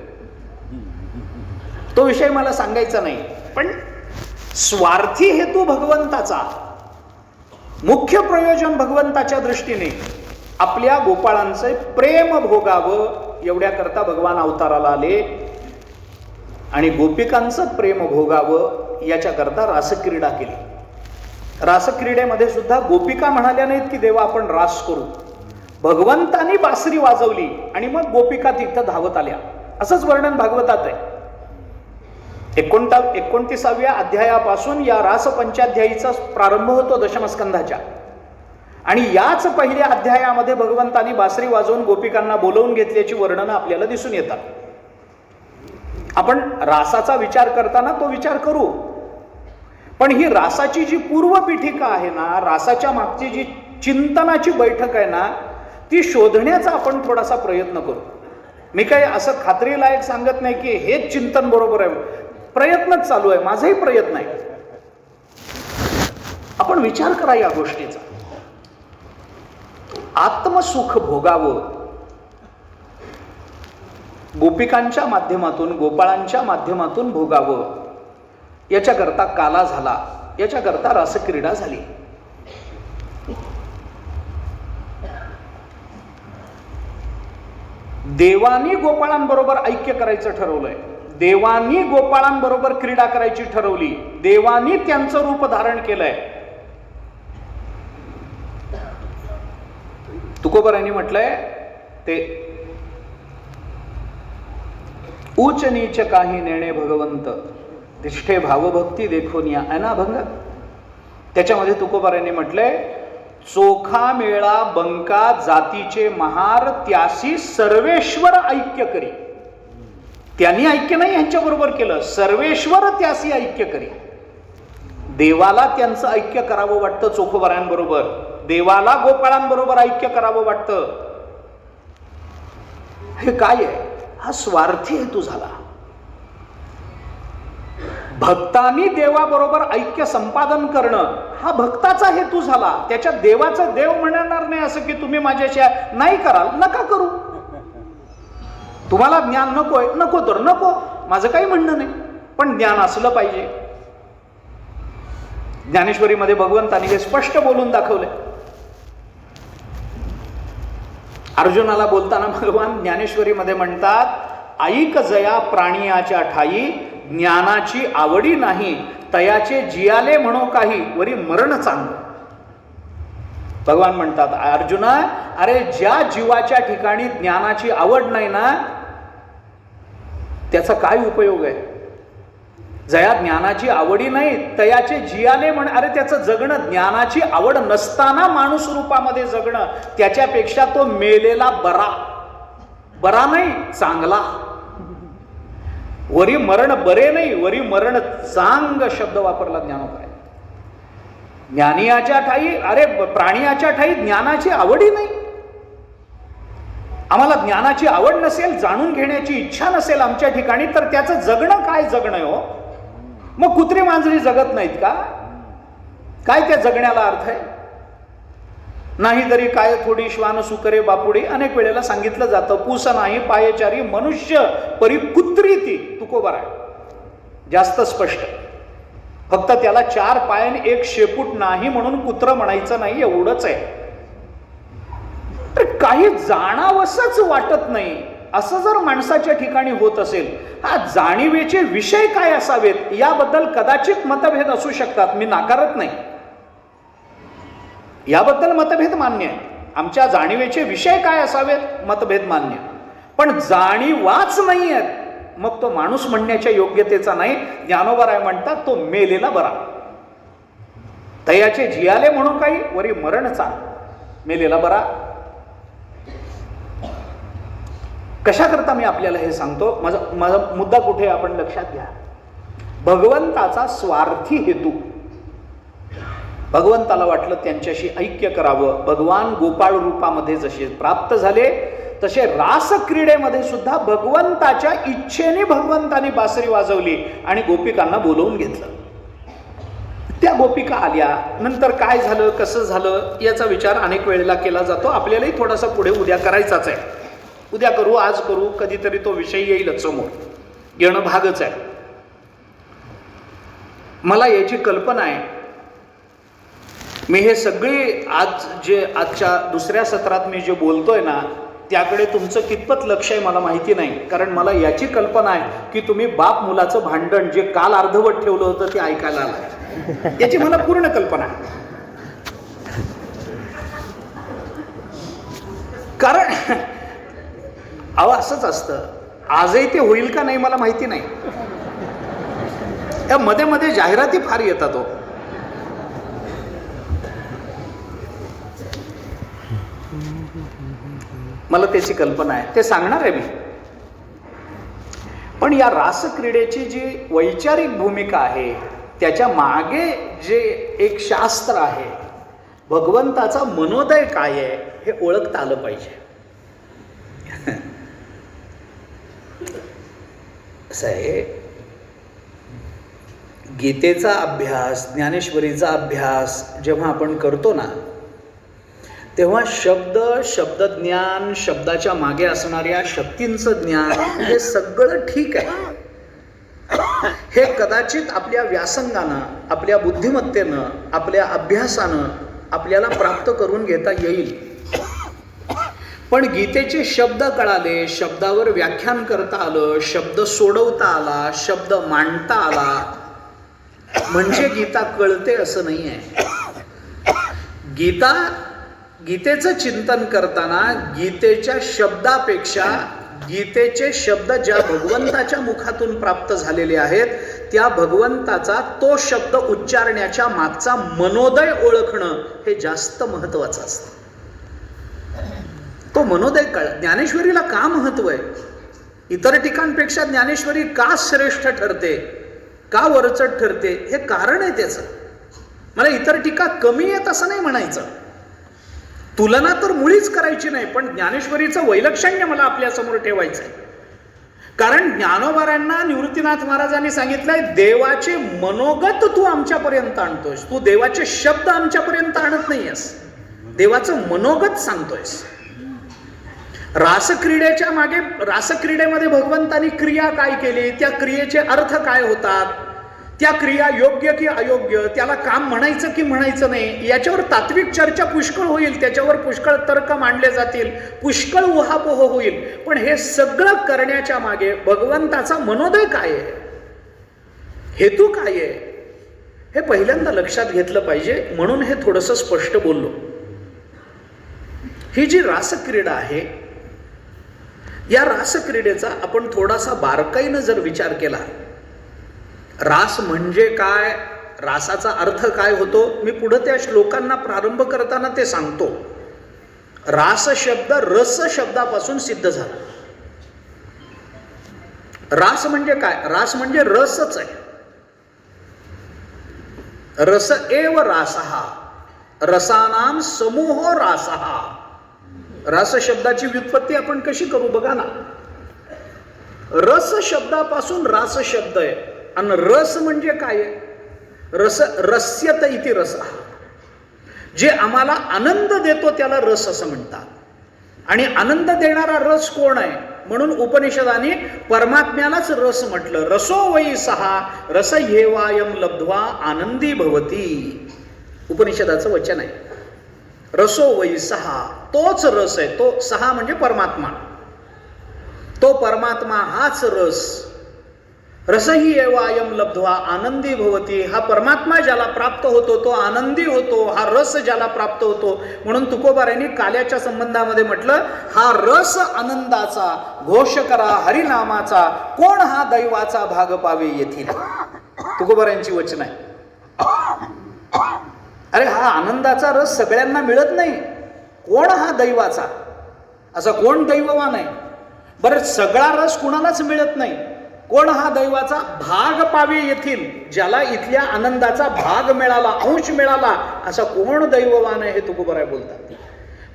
Speaker 1: तो विषय मला सांगायचा नाही. पण स्वार्थी हेतू भगवंताचा, मुख्य प्रयोजन भगवंताच्या दृष्टीने आपल्या गोपाळांचे प्रेम भोगावं एवढ्याकरता भगवान अवताराला आले. आणि गोपिकांचं प्रेम भोगावं याच्याकरता रासक्रीडा केली. रासक्रीडेमध्ये सुद्धा गोपिका म्हणाल्या नाहीत की देवा आपण रास करू. भगवंतानी बासरी वाजवली आणि मग गोपिका तिथं धावत आल्या. असंच वर्णन भागवतात आहे. 29व्या अध्यायापासून या रास पंचाध्यायीचा प्रारंभ होतो दशमस्कंधाच्या. आणि याच पहिल्या अध्यायामध्ये भगवंतानी बासरी वाजवून गोपिकांना बोलवून घेतल्याची वर्णनं आपल्याला दिसून येतात. आपण रासाचा विचार करताना तो विचार करू. पण ही रासाची जी पूर्वपीठिका आहे ना, रासाच्या मागची जी चिंतनाची बैठक आहे ना, ती शोधण्याचा आपण थोडासा प्रयत्न करू. मी काही असं खात्रीलायक सांगत नाही की हेच चिंतन बरोबर आहे. प्रयत्नच चालू आहे, माझाही प्रयत्न आहे. आपण विचार करा या गोष्टीचा. आत्मसुख भोगावं गोपिकांच्या माध्यमातून, गोपाळांच्या माध्यमातून भोगावं याच्याकरता काला झाला, याच्याकरता रासक्रीडा झाली. देवानी गोपाळांबरोबर ऐक्य करायचं ठरवलंय. देवानी गोपाळांबरोबर क्रीडा करायची ठरवली. देवानी त्यांचं रूप धारण केलंय. तुकोबारांनी म्हटलंय ते उच नीच काही नेणे भगवंत, दिष्ठे भावभक्ती देखोनिया अनाभंग. त्याच्यामध्ये तुकोबारांनी म्हटलंय चोखा मेळा बंका जातीचे महार त्यासी सर्वेश्वर ऐक्य करी. त्यांनी ऐक्य नाही यांच्याबरोबर केलं, सर्वेश्वर त्यासी ऐक्य करी. देवाला त्यांचं ऐक्य करावं वाटतं चोखोबारांबरोबर, देवाला गोपाळांबरोबर ऐक्य करावं वाटतं. हे काय आहे? हा स्वार्थी हेतू झाला. भक्तांनी देवाबरोबर ऐक्य संपादन करणं हा भक्ताचा हेतू झाला. त्याच्या देवाचं देव म्हणणार नाही असं की तुम्ही माझ्याशी नाही कराल, नका करू. तुम्हाला ज्ञान नकोय, नको तर नको, माझं काही म्हणणं नाही. पण ज्ञान असलं पाहिजे. ज्ञानेश्वरीमध्ये भगवंतांनी हे स्पष्ट बोलून दाखवले. अर्जुनाला बोलताना भगवान ज्ञानेश्वरीमध्ये म्हणतात ऐक जया प्राणियाच्या ठाई, ज्ञानाची आवडी नाही तयाचे जियाले म्हणो काही, वरी मरण चांगलं. भगवान म्हणतात अर्जुना, अरे ज्या जीवाच्या ठिकाणी ज्ञानाची आवड नाही ना, त्याचा काय उपयोग आहे? जया ज्ञानाची आवडी नाही तयाचे जियाले म्हण. अरे त्याचं जगणं, ज्ञानाची आवड नसताना माणूस रूपामध्ये जगणं, त्याच्यापेक्षा तो मेलेला बरा. बरा नाही, चांगला. वरी मरण बरे नाही, वरी मरण चांग शब्द वापरला ज्ञानोबाई. ज्ञानियाच्या ठाई, अरे प्राणियाच्या ठाई ज्ञानाची आवडी नाही. आम्हाला ज्ञानाची आवड नसेल, जाणून घेण्याची इच्छा नसेल आमच्या ठिकाणी, तर त्याचं जगणं काय जगणं हो? मग कुत्री मांजरी जगत नाहीत का? काय त्या जगण्याला अर्थ आहे? नाही तरी काय थोडी श्वान सुकरे बापुडी अनेक वेळेला सांगितलं जातं. पूस नाही पायचारी मनुष्य परी कुत्री ती. तुकोबार आहे, जास्त स्पष्ट. फक्त त्याला 4 पाय आणि 1 शेपूट नाही म्हणून कुत्र म्हणायचं नाही, एवढंच आहे. तर काही जाणावंसच वाटत नाही असं जर माणसाच्या ठिकाणी होत असेल, हा जाणीवेचे विषय काय असावेत याबद्दल कदाचित मतभेद असू शकतात, मी नाकारत नाही, याबद्दल मतभेद मान्य आहे. आमच्या जाणीवेचे विषय काय असावेत मतभेद मान्य, पण जाणीवाच नाही आहेत मग तो माणूस म्हणण्याच्या योग्यतेचा नाही. ज्ञानोबा म्हणतात तो मेलेला बरा. तयाचे जियाले म्हणून काही वरी मरणचा, मेलेला बरा. कशा करता मी आपल्याला हे सांगतो, माझा मुद्दा कुठे आपण लक्षात घ्या. भगवंताचा स्वार्थी हेतू, भगवंताला वाटलं त्यांच्याशी ऐक्य करावं. भगवान गोपाळ रूपामध्ये जसे प्राप्त झाले तसे रास क्रीडेमध्ये सुद्धा भगवंताच्या इच्छेने भगवंताने बासरी वाजवली आणि गोपिकांना बोलवून घेतलं. त्या गोपिका आल्या, नंतर काय झालं कसं झालं याचा विचार अनेक वेळेला केला जातो. आपल्यालाही थोडासा पुढे उद्या करायचाच आहे. उद्या करू, आज करू, कधीतरी तो विषय येईलच समोर, येणं भागच आहे. मला याची कल्पना आहे. मी हे सगळे आजच्या दुसऱ्या सत्रात मी जे बोलतोय ना त्याकडे तुमचं कितपत लक्ष आहे मला माहिती नाही, कारण मला याची कल्पना आहे की तुम्ही बाप मुलाचं भांडण जे काल अर्धवट ठेवलं होतं ते ऐकायला आलं, याची मला पूर्ण कल्पना आहे. कारण अहो असंच असतं, आजही ते होईल का नाही मला माहिती नाही. या मध्ये मध्ये जाहिराती फार येतात हो. मला त्याची कल्पना आहे, ते सांगणार आहे मी. पण या रासक्रीडेची जी वैचारिक भूमिका आहे त्याच्या मागे जे एक शास्त्र आहे, भगवंताचा मनोदय काय आहे हे ओळखता आलं पाहिजे. असं आहे, गीतेचा अभ्यास, ज्ञानेश्वरीचा अभ्यास जेव्हा आपण करतो ना तेव्हा शब्द, शब्दज्ञान, शब्दाच्या मागे असणाऱ्या शक्तींचं ज्ञान हे सगळं ठीक आहे. हे कदाचित आपल्या व्यासंगानं, आपल्या बुद्धिमत्तेनं, आपल्या अभ्यासानं आपल्याला प्राप्त करून घेता येईल. पण गीतेचे शब्द कळाले, शब्दावर व्याख्यान करता आलं, शब्द सोडवता आला, शब्द मांडता आला म्हणजे गीता कळते असं नाही आहे. गीतेचं चिंतन करताना गीतेच्या शब्दापेक्षा गीतेचे शब्द ज्या भगवंताच्या मुखातून प्राप्त झालेले आहेत त्या भगवंताचा तो शब्द उच्चारण्याच्या मागचा मनोदय ओळखणं हे जास्त महत्वाचं असतं. तो मनोदय ज्ञानेश्वरीला का महत्व आहे, इतर ठिकाणपेक्षा ज्ञानेश्वरी का श्रेष्ठ ठरते, का वरचढ ठरते, हे कारण आहे त्याचं. मला इतर टीका कमी आहेत असं नाही म्हणायचं, तुलना तर मुळीच करायची नाही, पण ज्ञानेश्वरीचं वैलक्षण्य मला आपल्यासमोर ठेवायचं आहे. कारण ज्ञानोबारांना निवृत्तीनाथ महाराजांनी सांगितलंय, देवाचे मनोगत तू आमच्यापर्यंत आणतोयस, तू देवाचे शब्द आमच्यापर्यंत आणत नाहीयेस, देवाचं मनोगत सांगतोयस. रासक्रीडेच्या मागे, रासक्रीडेमध्ये भगवंतानी क्रिया काय केली, त्या क्रियेचे अर्थ काय होतात, त्या क्रिया योग्य की अयोग्य, त्याला काम म्हणायचं की म्हणायचं नाही, याच्यावर तात्विक चर्चा पुष्कळ होईल, त्याच्यावर पुष्कळ तर्क मांडले जातील, पुष्कळ उहापोह होईल. पण हे सगळं करण्याच्या मागे भगवंताचा मनोदय काय आहे, हेतू काय आहे, हे पहिल्यांदा लक्षात घेतलं पाहिजे. म्हणून हे थोडंसं स्पष्ट बोललो. ही जी रासक्रीडा आहे, या रासक्रीडेचा आपण थोडासा बारकाईनं जर विचार केला, रास म्हणजे काय, रासाचा अर्थ काय होतो, मी पुढे त्या श्लोकांना प्रारंभ करताना ते सांगतो. रास शब्द रस शब्दापासून सिद्ध झाला. रास म्हणजे काय, रास म्हणजे रसच आहे. रस एव रासहा, रसानाम समूहो रासहा. रस शब्दाची व्युत्पत्ती आपण कशी करू बघा ना. रस शब्दापासून रास शब्द आहे, आणि रस म्हणजे काय, रस रस्यत इति रस, जे आम्हाला आनंद देतो त्याला रस असं म्हणतात. आणि आनंद देणारा रस कोण आहे, म्हणून उपनिषदाने परमात्म्यालाच रस म्हटलं. रसो वै सहा रस ह्येवायम लब्ध्वा आनंदी भवती, उपनिषदाचं वचन आहे. रसो वै सहा, तोच रस आहे, तो 6 म्हणजे परमात्मा. तो परमात्मा हाच रस. रसही एव अयम लब्ध्वा आनंदी भवती. हा परमात्मा ज्याला प्राप्त होतो तो आनंदी होतो. हा रस ज्याला प्राप्त होतो. म्हणून तुकोबारायांनी काल्याच्या संबंधामध्ये म्हटलं, हा रस आनंदाचा घोष करा हरिनामाचा, कोण हा दैवाचा भाग पावे येथील. तुकोबारायांची वचन आहे. अरे हा आनंदाचा रस सगळ्यांना मिळत नाही. कोण हा दैवाचा, असा कोण दैववान आहे. बरं, सगळा रस कुणालाच मिळत नाही. कोण हा दैवाचा भाग पावे येथील, ज्याला इथल्या आनंदाचा भाग मिळाला, अंश मिळाला, असा कोण दैववान आहे हे तुकोबाराय बोलतात.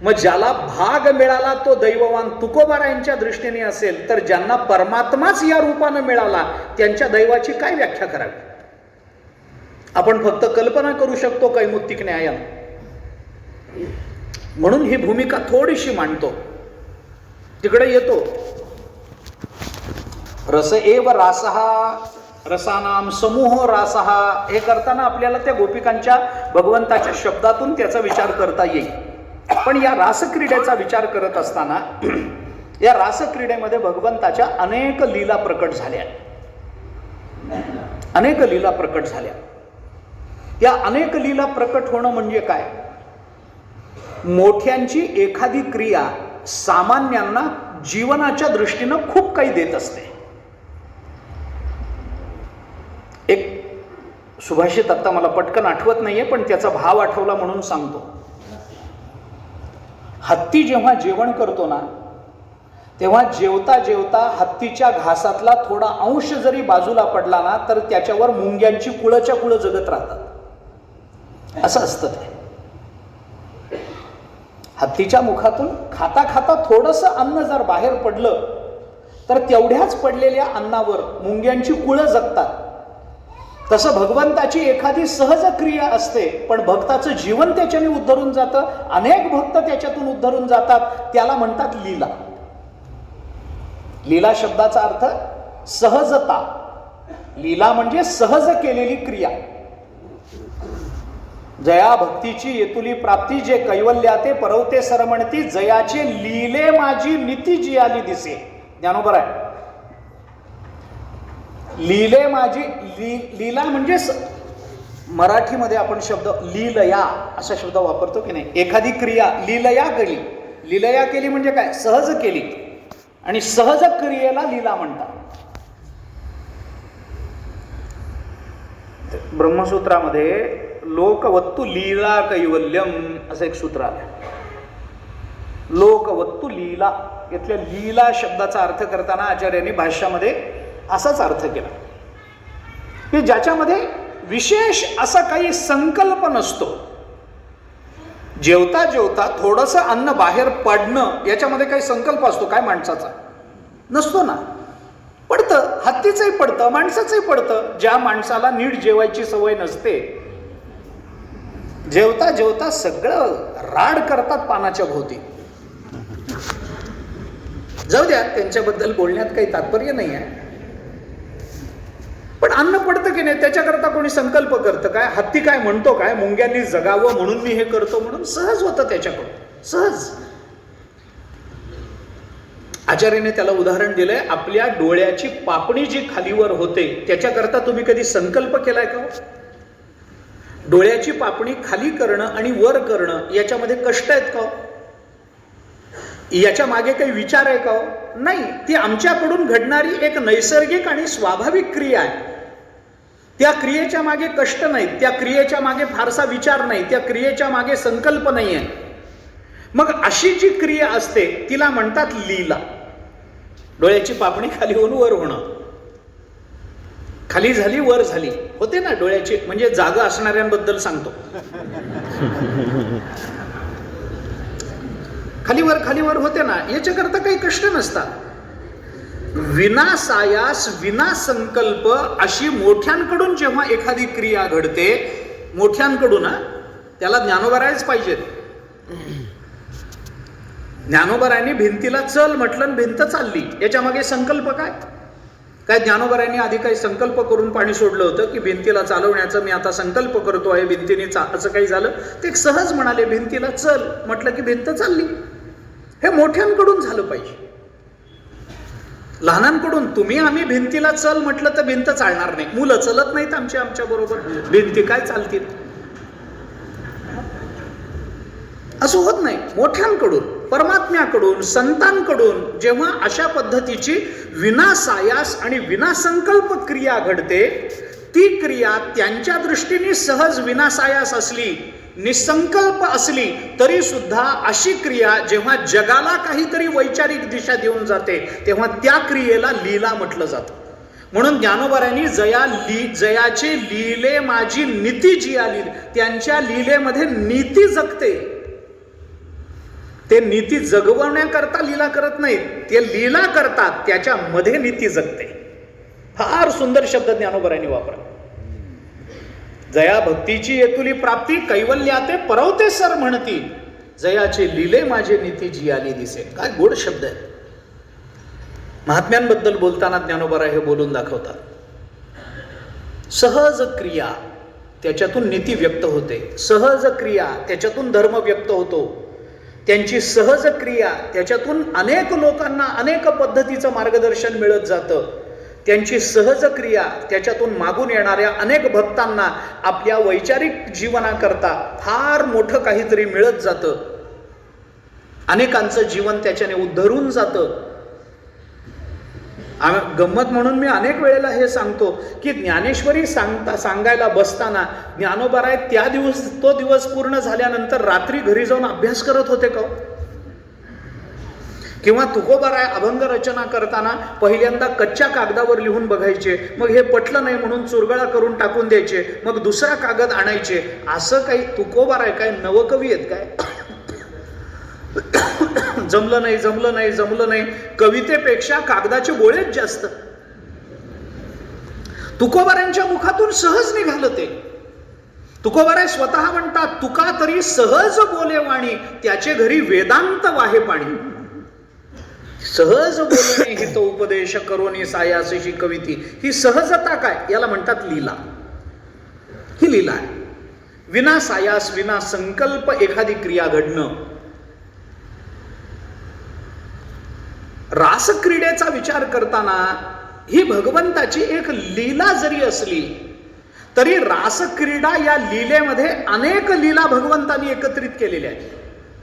Speaker 1: मग ज्याला भाग मिळाला तो दैववान तुकोबारायांच्या दृष्टीने असेल, तर ज्यांना परमात्माच या रूपानं मिळाला त्यांच्या दैवाची काय व्याख्या करावी. आपण फक्त कल्पना करू शकतो कैमुत्तिक न्यायानं. म्हणून ही भूमिका थोडीशी मांडतो. तिकडे येतो. रस एव रासहा, रसानाम समूह रासहा. हे करताना आपल्याला त्या गोपिकांच्या भगवंताच्या शब्दातून त्याचा विचार करता येईल. पण या रासक्रीडेचा विचार करत असताना या रासक्रीडेमध्ये भगवंताच्या अनेक लीला प्रकट झाल्या. अनेक लीला प्रकट झाल्या. या अनेक लीला प्रकट होणं म्हणजे काय. मोठ्यांची एखादी क्रिया सामान्यांना जीवनाच्या दृष्टीनं खूप काही देत असते. एक सुभाषित आता मला पटकन आठवत नाहीये, पण त्याचा भाव आठवला म्हणून सांगतो. हत्ती जेव्हा जेवण करतो ना, तेव्हा जेवता जेवता हत्तीच्या घासातला थोडा अंश जरी बाजूला पडला ना, तर त्याच्यावर मुंग्यांची कुळच्या कुळं जगत राहतात. असं असतं ते. हत्तीच्या मुखातून खाता खाता थोडंसं अन्न जर बाहेर पडलं तर तेवढ्याच पडलेल्या अन्नावर मुंग्यांची कुळं जगतात. तसं भगवंताची एखादी सहज क्रिया असते, पण भक्ताचं जीवन त्याच्याने उद्धरून जातं. अनेक भक्त त्याच्यातून उद्धरून जातात. त्याला म्हणतात लीला. लीला शब्दाचा अर्थ सहजता. लीला म्हणजे सहज केलेली क्रिया. जया भक्तीची येतुली प्राप्ती, जे कैवल्या ते परवते सरमणती, जयाचे लीले माझी नीती जी आली दिसे. ज्ञानोबर आहे. लीले माझी, लीला म्हणजे मराठीमध्ये आपण शब्द लीलया असा शब्द वापरतो की नाही. एखादी क्रिया लीलया केली. लीलया केली म्हणजे काय, सहज केली. आणि सहज क्रियेला लीला म्हणतात. ब्रह्मसूत्रामध्ये लोकवत्तु लीला कैवल्यम असं एक सूत्र आलं. लोकवत्तु लीला, यातल्या लीला शब्दाचा अर्थ करताना आचार्यांनी भाष्यामध्ये असाच अर्थ केला की ज्याच्यामध्ये विशेष असा काही संकल्प नसतो. जेवता जेवता थोडंसं अन्न बाहेर पडणं, याच्यामध्ये काही संकल्प असतो काय माणसाचा? नसतो ना. पडतं, हत्तीचंही पडतं, माणसाचंही पडतं. ज्या माणसाला नीट जेवायची सवय नसते, जेवता जेवता सगळं राड करतात पानाच्या भोवती. जाऊ द्या, त्यांच्याबद्दल बोलण्यात काही तात्पर्य नाही आहे. पण अन्न पडतं की नाही, त्याच्याकरता कोणी संकल्प करतं काय? हत्ती काय म्हणतो काय, मुंग्यांनी जगावं म्हणून मी हे करतो म्हणून सहज होतं त्याच्याकडून, सहज. आचार्याने त्याला उदाहरण दिलंय. आपल्या डोळ्याची पापणी जी खालीवर होते त्याच्याकरता तुम्ही कधी संकल्प केलाय का? डोळ्याची पापणी खाली करणं आणि वर करणं याच्यामध्ये कष्ट आहेत का? याच्या मागे काही विचार आहे का? नाही. ती आमच्याकडून घडणारी एक नैसर्गिक आणि स्वाभाविक क्रिया आहे. त्या क्रियेच्या मागे कष्ट नाहीत, त्या क्रियेच्या मागे फारसा विचार नाही, त्या क्रियेच्या मागे संकल्प नाही आहे. मग अशी जी क्रिया असते तिला म्हणतात लीला. डोळ्याची पापणी खाली होऊन वर होणं, खाली झाली वर झाली, होते ना डोळ्याची, म्हणजे जागा असणाऱ्यांबद्दल सांगतो. खालीवर होते ना, याच्याकरता काही कष्ट नसतात. विनासायास विना संकल्प अशी मोठ्यांकडून जेव्हा एखादी क्रिया घडते, मोठ्यांकडून, त्याला ज्ञानोबरायच पाहिजेत. ज्ञानोबरायांनी भिंतीला चल म्हटलं आणि भिंत चालली. याच्या मागे संकल्प काय? काय ज्ञानोबरायांनी आधी काही संकल्प करून पाणी सोडलं होतं की भिंतीला चालवण्याचं मी आता संकल्प करतो आहे भिंतीने असं काही झालं? ते सहज म्हणाले भिंतीला चल म्हटलं की भिंत चालली. हे मोठ्यांकडून झालं पाहिजे. लहानांकडून तुम्ही आम्ही भिंतीला चल म्हटलं तर भिंत चालणार नाही. मुलं चलत नाहीत आमच्या बरोबर, भिंती काय चालतील? असं होत नाही. मोठ्यांकडून, परमात्म्याकडून, संतांकडून जेव्हा अशा पद्धतीची विनासायास आणि विनासंकल्प क्रिया घडते, ती क्रिया त्यांच्या दृष्टीने सहज विनासायास असली, निसंकल्प असली, तरी सुद्धा अशी क्रिया जेव्हा जगाला काहीतरी वैचारिक दिशा देऊन जाते, तेव्हा त्या क्रियेला लीला म्हटलं जातं. म्हणून ज्ञानोबारांनी जयाचे लीले माझी नीती जी आली, त्यांच्या लीलेमध्ये नीती जगते. ते नीती जगवण्याकरता लीला करत नाहीत, ते लीला करतात, त्याच्यामध्ये नीती जगते. फार सुंदर शब्द ज्ञानोबारांनी वापरला. जया भक्तीची येतुली प्राप्ती, कैवल्याते परवते सर म्हणती, जयाचे लीले माझे नीती जी आली दिसे. काय गोड शब्द आहे. महात्म्यांबद्दल बोलताना ज्ञानोबा हे बोलून दाखवतात. सहज क्रिया त्याच्यातून नीती व्यक्त होते, सहज क्रिया त्याच्यातून धर्म व्यक्त होतो, त्यांची सहज क्रिया त्याच्यातून अनेक लोकांना अनेक पद्धतीचं मार्गदर्शन मिळत जातं. त्यांची सहज क्रिया त्याच्यातून मागून येणाऱ्या अनेक भक्तांना आपल्या वैचारिक जीवनाकरता फार मोठं काहीतरी मिळत जातं. अनेकांचं जीवन त्याच्याने उद्धरून जातं. गंमत म्हणून मी अनेक वेळेला हे सांगतो की ज्ञानेश्वरी सांगायला बसताना ज्ञानोबाराय तो दिवस पूर्ण झाल्यानंतर रात्री घरी जाऊन अभ्यास करत होते का? किंवा तुकोबाराय अभंग रचना करताना पहिल्यांदा कच्च्या कागदावर लिहून बघायचे, मग हे पटलं नाही म्हणून चुरगळा करून टाकून द्यायचे, मग दुसरा कागद आणायचे. असं काही तुकोबाराय काय नवकवी आहेत काय? जमलं नाही. कवितेपेक्षा कागदाचे गोळेच जास्त. तुकोबारांच्या मुखातून सहज निघालं ते. तुकोबाराय स्वतः म्हणतात, तुका तरी सहज बोले वाणी, त्याचे घरी वेदांत वाहे पाणी. सहज बोलणे हित उपदेश करोनी सायासशी कविती. ही सहजता काय? याला म्हणतात लीला. ही लीला आहे. विना सायास, विना संकल्प एखादी क्रिया घडणं. रासक्रीडेचा विचार करताना ही भगवंताची एक लीला जरी असली तरी रासक्रीडा या लीलेमध्ये अनेक लीला भगवंतांनी एकत्रित केलेल्या आहेत.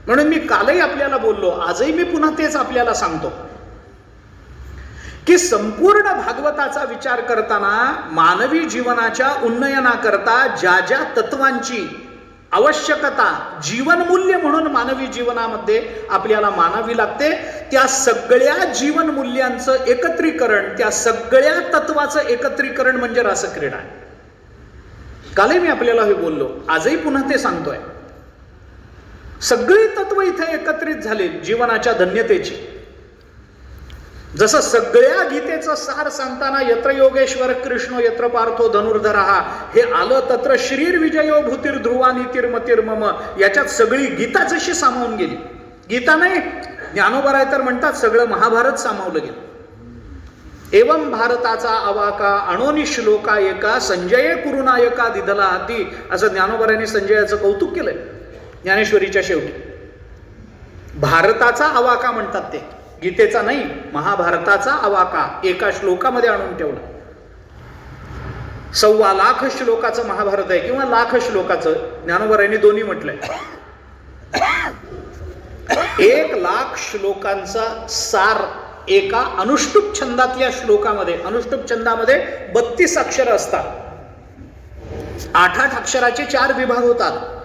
Speaker 1: म्हणून मी कालही आपल्याला बोललो, आजही मी पुन्हा तेच आपल्याला सांगतो की संपूर्ण भागवताचा विचार करताना मानवी जीवनाच्या उन्नयनाकरता ज्या ज्या तत्वांची आवश्यकता जीवनमूल्य म्हणून मानवी जीवनामध्ये आपल्याला मानावी लागते, त्या सगळ्या जीवनमूल्यांचं एकत्रीकरण, त्या सगळ्या तत्वाचं एकत्रीकरण म्हणजे रासक्रीडा आहे. कालही मी आपल्याला हे बोललो, आजही पुन्हा ते सांगतोय. सगळी तत्व इथे एकत्रित झाले जीवनाच्या धन्यतेची. जसं सगळ्या गीतेचं सार सांगताना यत्र योगेश्वर कृष्ण यत्र पार्थो धनुर्धरहा हे आलं, तत्र श्रीर विजयो भूतीर ध्रुवा नीतीर मतीर मम. याच्यात सगळी गीता जशी सामावून गेली. गीता नाही, ज्ञानोबराय तर म्हणतात सगळं महाभारत सामावलं गेलं. एवं भारताचा अवाका अणोनी श्लोका एका संजये कुरुनायका दिधला हाती, असं ज्ञानोबरायांनी संजयाचं कौतुक केलंय ज्ञानेश्वरीच्या शेवटी. भारताचा अवाका म्हणतात ते, गीतेचा नाही, महाभारताचा अवाका एका श्लोकामध्ये आणून ठेवला. 1.25 लाख श्लोकाचं महाभारत आहे किंवा लाख श्लोकाचं, ज्ञानोबरायांनी दोन्ही म्हटलंय. 1 लाख श्लोकांचा सार एका अनुष्टुप छंदातल्या श्लोकामध्ये. अनुष्टुप छंदामध्ये 32 अक्षर असतात. 8 अक्षराचे 4 विभाग होतात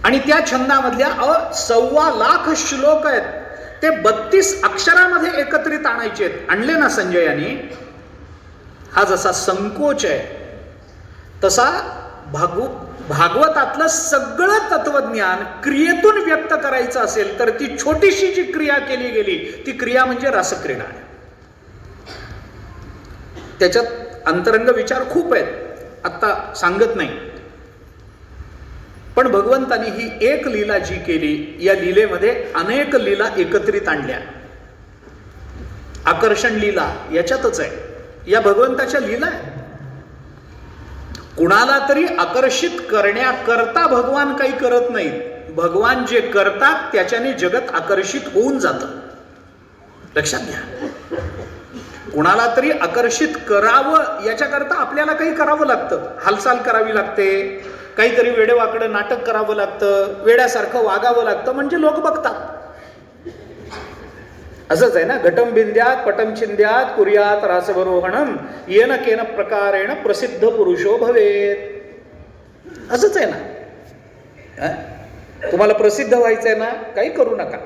Speaker 1: आणि त्या छंदामधल्या 1.25 लाख श्लोक आहेत, ते 32 अक्षरामध्ये एकत्रित आणायचे आहेत. आणले ना संजयानी. हा जसा संकोच आहे तसा भागवतातलं सगळं तत्वज्ञान क्रियेतून व्यक्त करायचं असेल तर ती छोटीशी जी क्रिया केली गेली ती क्रिया म्हणजे रासक्रीडा आहे. त्याच्यात अंतरंग विचार खूप आहेत, आता सांगत नाही. पण भगवंतानी ही एक लीला जी केली, या लीलेमध्ये अनेक लीला एकत्रित आणल्या. आकर्षण लीला याच्यातच आहे, या भगवंताच्या लीला आहे. कुणाला तरी आकर्षित करण्याकरता भगवान काही करत नाहीत. भगवान जे करतात त्याच्याने जगत आकर्षित होऊन जातं. लक्षात घ्या. कुणाला तरी आकर्षित करावं याच्याकरता आपल्याला काही करावं लागतं. हालचाल करावी लागते, काहीतरी वेडेवाकडं नाटक करावं लागतं, वेड्यासारखं वागावं लागतं, म्हणजे लोक बघतात. असंच आहे ना. घटम भिंद्यात पटम छिंद्यात कुर्यात रासवरोहणम येन केन प्रकारेण प्रसिद्ध पुरुषो भवेत. असंच आहे ना. तुम्हाला प्रसिद्ध व्हायचंय ना, काही करू नका.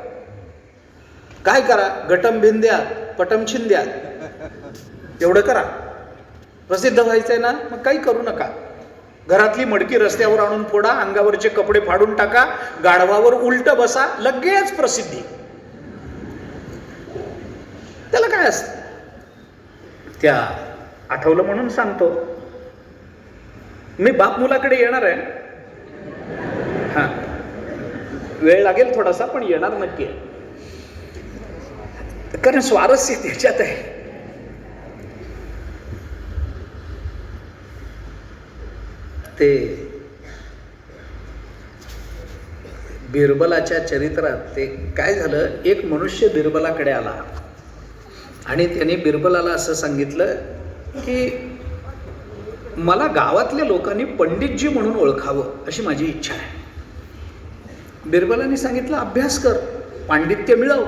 Speaker 1: काय करा? घटम भिंद्यात पटम छिंद्यात एवढं करा. प्रसिद्ध व्हायचंय ना, मग काही करू नका. घरातली मडकी रस्त्यावर आणून फोडा, अंगावरचे कपडे फाडून टाका, गाढवावर उलट बसा, लगेच प्रसिद्धी. त्याला काय असतं? त्या आठवलं म्हणून सांगतो. मी बाप मुलाकडे येणार आहे. हा, वेळ लागेल थोडासा, पण येणार नक्की आहे. कारण स्वारस्य त्याच्यात आहे. ते बिरबलाच्या चरित्रात ते काय झालं, एक मनुष्य बिरबलाकडे आला आणि त्याने बिरबलाला असं सांगितलं की मला गावातल्या लोकांनी पंडितजी म्हणून ओळखावं अशी माझी इच्छा आहे. बिरबलाने सांगितलं अभ्यास कर, पांडित्य मिळव,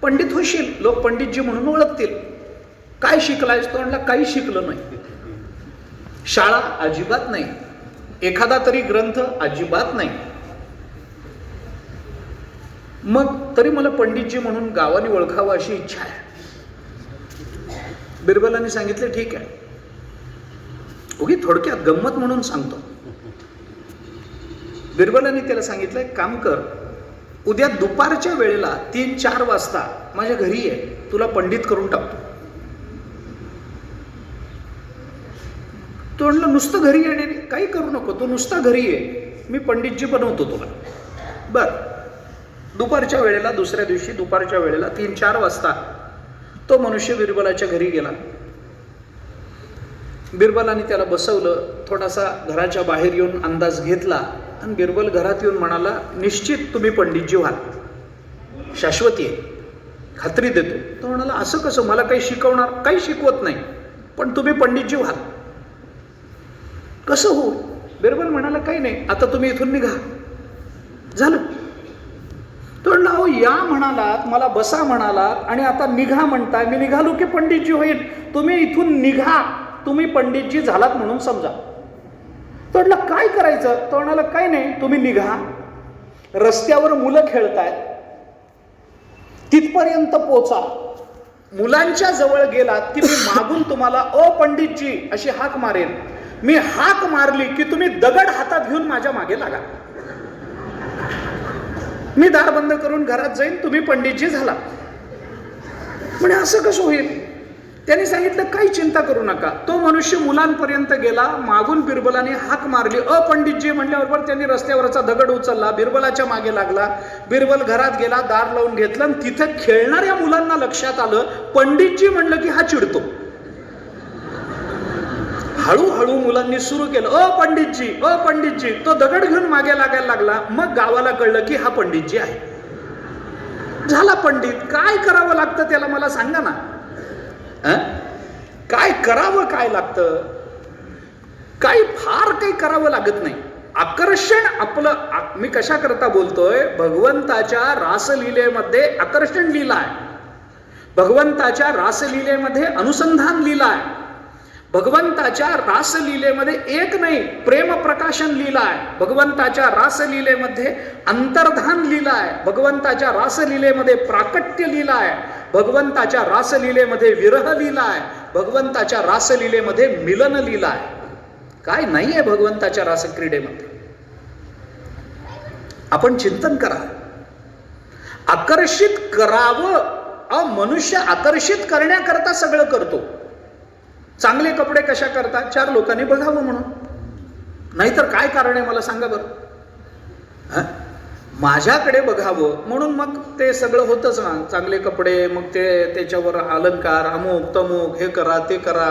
Speaker 1: पंडित होशील, लोक पंडितजी म्हणून ओळखतील. काय शिकलायस? तो म्हणला काही शिकलो नाही. शाळा अजिबात नाही, एखादा तरी ग्रंथ अजिबात नाही. मग तरी मला पंडितजी म्हणून गावाने ओळखावं अशी इच्छा आहे. बिरबलाने सांगितलं ठीक आहे. उगी थोडक्यात गंमत म्हणून सांगतो. बिरबलाने त्याला सांगितलं एक काम कर, उद्या दुपारच्या वेळेला 3-4 वाजता माझ्या घरी ये, तुला पंडित करून टाकतो. तो म्हणलं नुसतं घरी येणे काही करू नको, तू नुसता घरी ये, मी पंडितजी बनवतो तुला. बर, दुपारच्या वेळेला, दुसऱ्या दिवशी दुपारच्या वेळेला 3-4 वाजता तो मनुष्य बिरबलाच्या घरी गेला. बिरबलाने त्याला बसवलं, थोडासा घराच्या बाहेर येऊन अंदाज घेतला आणि बिरबल घरात येऊन म्हणाला निश्चित तुम्ही पंडितजी व्हाल, शाश्वती आहे, खात्री देतो. तो म्हणाला असं कसं, मला काही शिकवणार? काही शिकवत नाही, पण तुम्ही पंडितजी व्हाल. कसं हो? बिरबल म्हणाला काही नाही, आता तुम्ही इथून निघा. झालं. तो म्हणला अहो या म्हणालात, मला बसा म्हणालात आणि आता निघा म्हणताय, मी निघालो की पंडितजी होईल. तुम्ही इथून निघा, तुम्ही पंडितजी झालात म्हणून समजा. तो म्हणला काय करायचं? तो म्हणाला काही नाही, तुम्ही निघा, रस्त्यावर मुलं खेळतायत तिथपर्यंत पोचा, मुलांच्या जवळ गेलात की मी मागून तुम्हाला ओ पंडितजी अशी हाक मारेन. मी हाक मारली की तुम्ही दगड हातात घेऊन माझ्या मागे लागा. मी दार बंद करून घरात जाईन, तुम्ही पंडितजी झाला. म्हणजे असं कसं होईल? त्यांनी सांगितलं काही चिंता करू नका. तो मनुष्य मुलांपर्यंत गेला, मागून बिरबलाने हाक मारली, पंडितजी म्हणल्याबरोबर त्यांनी रस्त्यावरचा दगड उचलला, बिरबलाच्या मागे लागला. बिरबल घरात गेला, दार लावून घेतलं आणि तिथं खेळणाऱ्या मुलांना लक्षात आलं पंडितजी म्हणलं की हा चिडतो. हळूहळू मुलांनी सुरू केलं पंडितजी, पंडितजी. तो दगड घेऊन मागे लागायला लागला. मग गावाला कळलं की हा पंडितजी आहे. झाला पंडित. काय करावं लागतं त्याला मला सांगा ना. काय करावं, काय लागतं? काही फार काही करावं लागत नाही. आकर्षण आपलं, मी कशा करता बोलतोय, भगवंताच्या रासलीलेमध्ये आकर्षण लीला आहे, भगवंताच्या रासलीलेमध्ये अनुसंधान लीला आहे, भगवंताच्या रासलीलेमध्ये एक नाही प्रेम प्रकाशन लीला आहे, भगवंताच्या रासलीलेमध्ये अंतर्धान लीला आहे, भगवंताच्या रासलीलेमध्ये प्राकट्य लीला आहे, भगवंताच्या रासलीलेमध्ये विरह लीला आहे, भगवंताच्या रासलीलेमध्ये मिलन लीला आहे. काय नाही आहे भगवंताच्या रासक्रीडेमध्ये? आपण चिंतन करा. आकर्षित करावं, मनुष्य आकर्षित करण्याकरता सगळं करतो. चांगले कपडे कशा करतात? 4 लोकांनी बघावं म्हणून. नाहीतर काय कारण आहे मला सांगा बरं. माझ्याकडे बघावं म्हणून मग ते सगळं होतच ना. चांगले कपडे, मग ते त्याच्यावर अलंकार, अमुक तमुक, हे करा ते करा,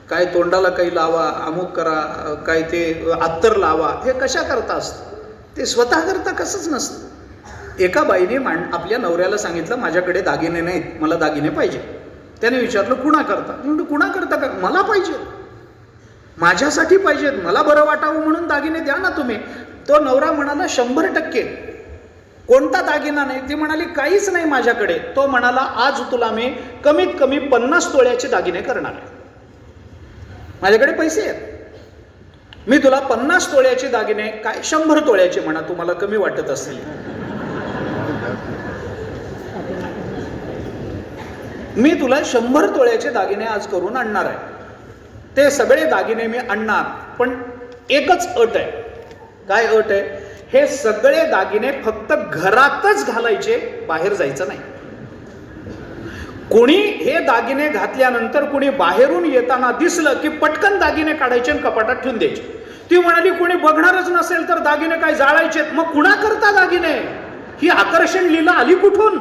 Speaker 1: काय तोंडाला काही लावा, अमुक करा, काय ते अत्तर लावा, हे कशा करता असतं? ते स्वतः करता कसंच नसतं. एका बाईने आपल्या नवऱ्याला सांगितलं माझ्याकडे दागिने नाहीत, मला दागिने पाहिजे. त्याने विचारलं कुणा करता? म्हणून कुणा करता का? मला पाहिजे, माझ्यासाठी पाहिजेत, मला बरं वाटावं म्हणून दागिने द्या ना तुम्ही. तो नवरा म्हणाला 100%. कोणता दागिना नाही? ती म्हणाली काहीच नाही माझ्याकडे. तो म्हणाला आज तुला मी कमीत कमी 50 तोळ्याचे दागिने करणार आहे, माझ्याकडे पैसे आहेत, मी तुला 50 तोळ्याचे दागिने, काय 100 तोळ्याचे म्हणा, तुम्हाला कमी वाटत असेल, मी तुला 100 तोळ्याचे दागिने आज करून आणणार आहे. ते सगळे दागिने मी आणणार, पण एकच अट आहे. काय अट आहे? हे सगळे दागिने फक्त घरातच घालायचे, बाहेर जायचं नाही. कोणी हे दागिने घातल्यानंतर कोणी बाहेरून येताना दिसलं की पटकन दागिने काढायचे आणि कपाटात ठेवून द्यायचे. ती म्हणाली कोणी बघणारच नसेल तर दागिने काय जाळायचे? मग कुणा करता दागिने? ही आकर्षण लीला आली कुठून?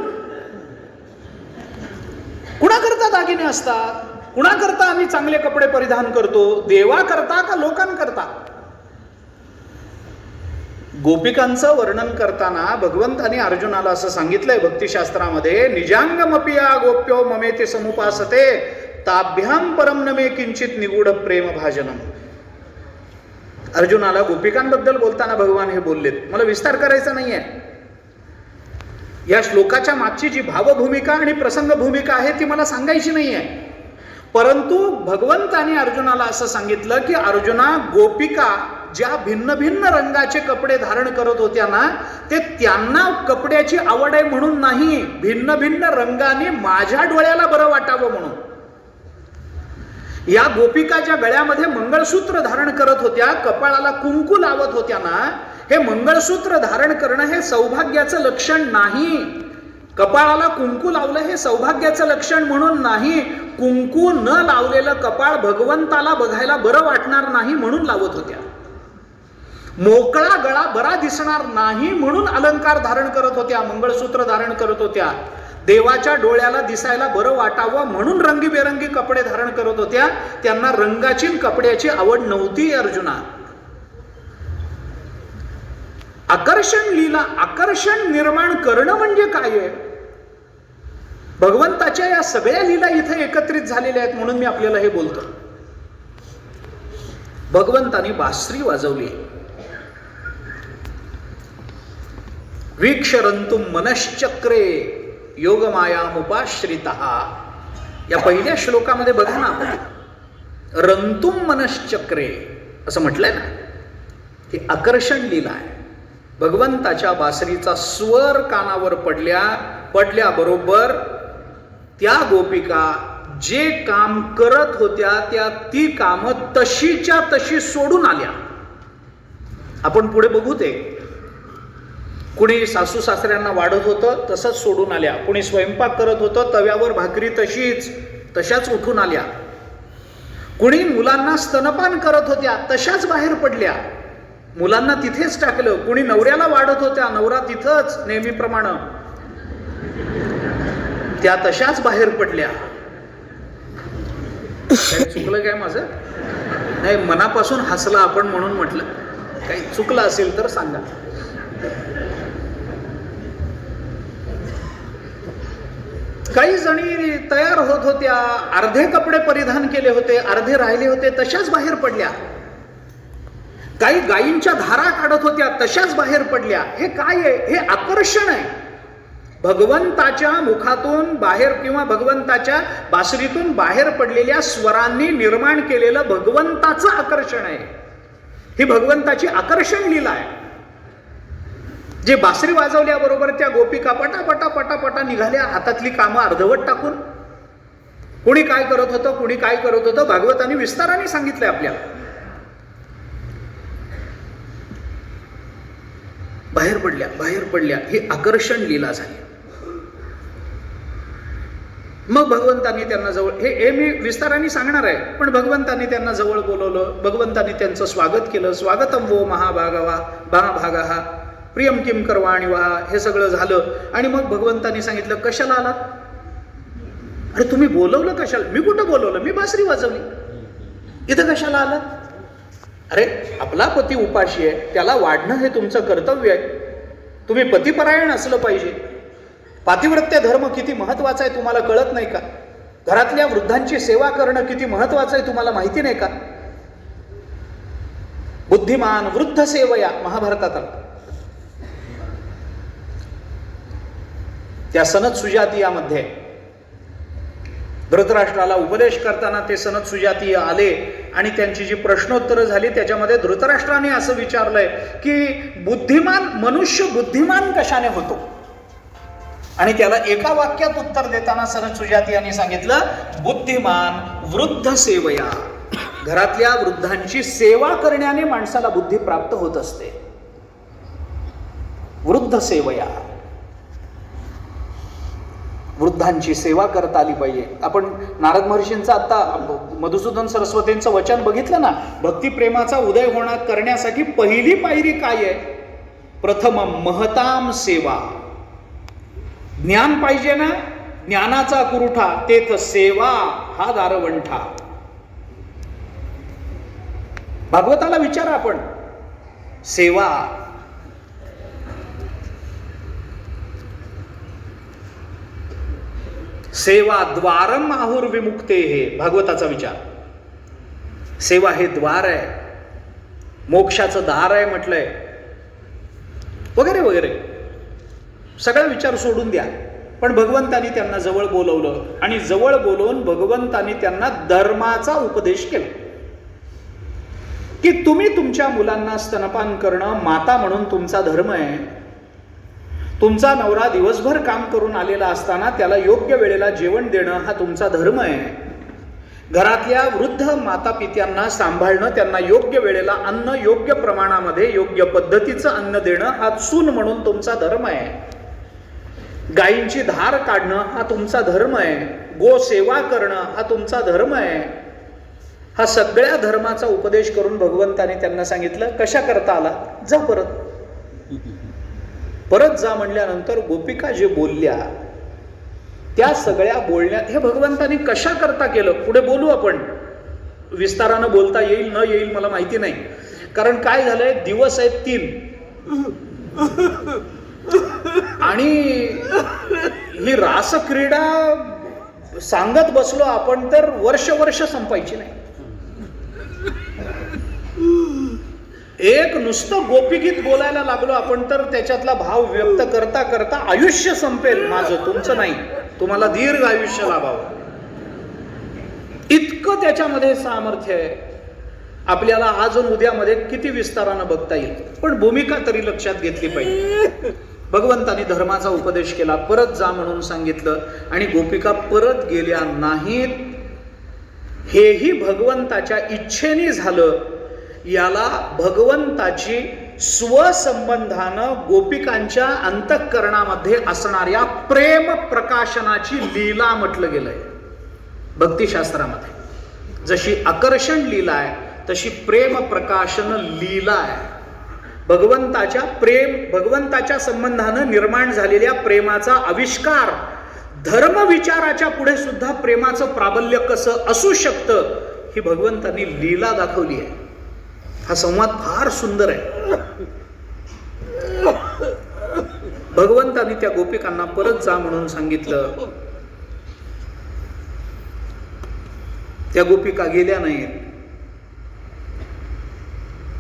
Speaker 1: कुणा करता दागिने असतात? कुणा करता आम्ही चांगले कपडे परिधान करतो? देवा करता का लोकांकरता? गोपिकांचं वर्णन करताना भगवंतांनी अर्जुनाला असं सांगितलंय भक्तिशास्त्रामध्ये, निजांगमपिया गोप्यो ममेते समुपासते ताभ्याम परम नमे किंचित निगूढ प्रेम भाजनम. अर्जुनाला गोपिकांबद्दल बोलताना भगवान हे बोललेत. मला विस्तार करायचा नाहीये. या श्लोकाच्या मागची जी भावभूमिका आणि प्रसंग भूमिका आहे ती मला सांगायची नाहीये. परंतु भगवंतांनी अर्जुनाला असं सांगितलं की अर्जुना, गोपिका ज्या भिन्न भिन्न रंगाचे कपडे धारण करत होत्या ना, ते त्यांना कपड्याची आवड आहे म्हणून नाही, भिन्न भिन्न रंगाने माझ्या डोळ्याला बरं वाटावं म्हणून. या गोपिका ज्या गळ्यामध्ये मंगळसूत्र धारण करत होत्या, कपाळाला कुंकू लावत होत्या ना, हे मंगळसूत्र धारण करणं हे सौभाग्याचं लक्षण नाही. कपाळाला कुंकू लावलं हे सौभाग्याचं लक्षण म्हणून नाही. कुंकू न लावलेलं कपाळ भगवंताला बघायला बरं वाटणार नाही म्हणून लावत होत्या. मोकळा गळा बरा दिसणार नाही म्हणून अलंकार धारण करत होत्या, मंगळसूत्र धारण करत होत्या. देवाच्या डोळ्याला दिसायला बरं वाटावं म्हणून रंगीबेरंगी कपडे धारण करत होत्या. त्यांना रंगाची कपड्याची आवड नव्हती. अर्जुना, आकर्षण लीला, आकर्षण निर्माण करणं म्हणजे काय आहे? भगवंताच्या या सगळ्या लीला इथे एकत्रित झालेल्या आहेत म्हणून मी आपल्याला हे बोलतो. भगवंतानी बासरी वाजवली. वीक्षरंतुम मनश्चक्रे योगमायामुपाश्रितः. या पहिल्या श्लोकामध्ये बघा ना, आपण रंतुम मनश्चक्रे असं म्हटलंय ना, ही आकर्षण लीला आहे. भगवंताच्या बासरीचा स्वर कानावर पडल्याबरोबर त्या गोपिका जे काम करत होत्या ती कामं तशीच्या तशी सोडून आल्या. आपण पुढे बघू. ते कुणी सासू सासऱ्यांना वाढत होतं तसंच सोडून आल्या. कुणी स्वयंपाक करत होतं, तव्यावर भाकरी तशाच उठून आल्या. कुणी मुलांना स्तनपान करत होत्या तशाच बाहेर पडल्या, मुलांना तिथेच टाकलं. कुणी नवऱ्याला वाढत होत्या, नवरा तिथंच नेहमीप्रमाणे, त्या तशाच बाहेर पडल्या. चुकलं काय माझं? नाही, मनापासून हसला आपण म्हणून म्हटलं. काही चुकलं असेल तर सांगा. काही जणी तयार होत होत्या, अर्धे कपडे परिधान केले होते, अर्धे राहिले होते, तशाच बाहेर पडल्या. काही गायींच्या धारा काढत होत्या, तशाच बाहेर पडल्या. हे काय आहे? हे आकर्षण आहे. भगवंताच्या मुखातून बाहेर किंवा भगवंताच्या बासरीतून बाहेर पडलेल्या स्वरांनी निर्माण केलेलं भगवंताचं आकर्षण आहे. ही भगवंताची आकर्षण लीला आहे. जे बासरी वाजवल्याबरोबर त्या गोपिका पटापटा पटापटा निघाल्या, हातातली कामं अर्धवट टाकून. कुणी काय करत होतं, कुणी काय करत होतं, भागवतांनी विस्ताराने सांगितलंय आपल्याला. बाहेर पडल्या. ही आकर्षण लीला झाली. मग भगवंतांनी त्यांना जवळ, हे मी विस्ताराने सांगणार आहे, पण भगवंतांनी त्यांना जवळ बोलवलं. भगवंतांनी त्यांचं स्वागत केलं. स्वागतम वो महाभागा प्रियम किम करवाणी वा, हे सगळं झालं. आणि मग भगवंतांनी सांगितलं कशाला आलात? अरे तुम्ही बोलवलं कशाला? मी कुठं बोलवलं? मी बासरी वाजवली. इथं कशाला आलात? अरे आपला पती उपाशी आहे, त्याला वाढणं हे तुमचं कर्तव्य आहे. तुम्ही पतिपरायण असलं पाहिजे. पातिव्रत्य धर्म किती महत्वाचा आहे तुम्हाला कळत नाही का? घरातल्या वृद्धांची सेवा करणं किती महत्वाचं आहे तुम्हाला माहिती नाही का? बुद्धिमान वृद्ध सेवया महाभारतात आलं. त्या सनत सुजातीयामध्ये धृतराष्ट्राला उपदेश करताना ते सनत सुजातीय आले आणि त्यांची जी प्रश्नोत्तरं झाली त्याच्यामध्ये धृतराष्ट्राने असं विचारलंय की बुद्धिमान मनुष्य बुद्धिमान कशाने होतो? आणि त्याला एका वाक्यात उत्तर देताना सनत सुजातीयांनी सांगितलं, बुद्धिमान वृद्ध सेवया. घरातल्या वृद्धांची सेवा करण्याने माणसाला बुद्धी प्राप्त होत असते. वृद्ध सेवया, वृद्धांची सेवा करता आली पाहिजे. आपण नारद महर्षींचं आता मधुसूदन सरस्वतींचं वचन बघितलं ना, भक्तिप्रेमाचा उदय होणार करण्यासाठी पहिली पायरी काय आहे? प्रथम महताम सेवा. ज्ञान पाहिजे ना, ज्ञानाचा कुरुठा तेथ सेवा हा दारवंठा. भागवताला विचारा आपण, सेवा सेवा द्वारम आहुर विमुक्ते हे भागवताचा विचार. सेवा हे द्वार आहे, मोक्षाचं दार आहे म्हटलंय, वगैरे वगैरे सगळा विचार सोडून द्या. पण भगवंतानी त्यांना जवळ बोलवलं आणि जवळ बोलवून भगवंतानी त्यांना धर्माचा उपदेश केला की तुम्ही तुमच्या मुलांना स्तनपान करणं माता म्हणून तुमचा धर्म आहे. तुमचा नवरा दिवसभर काम करून आलेला असताना त्याला योग्य वेळेला जेवण देणं हा तुमचा धर्म आहे. घरातल्या वृद्ध माता पित्यांना सांभाळणं, त्यांना योग्य वेळेला अन्न योग्य प्रमाणामध्ये योग्य पद्धतीचं अन्न देणं हा सून म्हणून तुमचा धर्म आहे. गायींची धार काढणं हा तुमचा धर्म आहे. गो सेवा करणं हा तुमचा धर्म आहे. हा सगळ्या धर्माचा उपदेश करून भगवंताने त्यांना सांगितलं, कशा करता आला? जा परत. परत जा म्हणल्यानंतर गोपिका जे बोलल्या त्या सगळ्या बोलण्यात हे भगवंतानी कशा करता केलं पुढे बोलू आपण. विस्तारानं बोलता येईल न येईल मला माहिती नाही, कारण काय झालंय, दिवस आहेत 3 आणि ही रासक्रीडा सांगत बसलो आपण तर वर्ष संपायची नाही. एक नुसतं गोपीगीत बोलायला लागलो आपण तर त्याच्यातला भाव व्यक्त करता करता आयुष्य संपेल माझं, तुमचं नाही. तुम्हाला दीर्घ आयुष्य लाभावं इतकं त्याच्यामध्ये सामर्थ्य आहे. आपल्याला आज उद्यामध्ये किती विस्तारानं बघता येईल, पण भूमिका तरी लक्षात घेतली पाहिजे. भगवंतानी धर्माचा उपदेश केला, परत जा म्हणून सांगितलं आणि गोपिका परत गेल्या नाहीत. हेही भगवंताच्या इच्छेने झालं. याला भगवंताची स्वसंबंधानं गोपिकांच्या अंतःकरणामध्ये असणाऱ्या प्रेम प्रकाशनाची लीला म्हटलं गेलंय. भक्तिशास्त्रामध्ये जशी आकर्षण लीला आहे तशी प्रेम प्रकाशन लीला आहे. भगवंताच्या संबंधानं निर्माण झालेल्या प्रेमाचा आविष्कार. धर्म विचाराच्या पुढे सुद्धा प्रेमाचं प्राबल्य कसं असू शकतं ही भगवंतांनी लीला दाखवली आहे. हा संवाद फार सुंदर आहे. भगवंतांनी त्या गोपिकांना परत जा म्हणून सांगितलं. त्या गोपिका गेल्या नाहीत.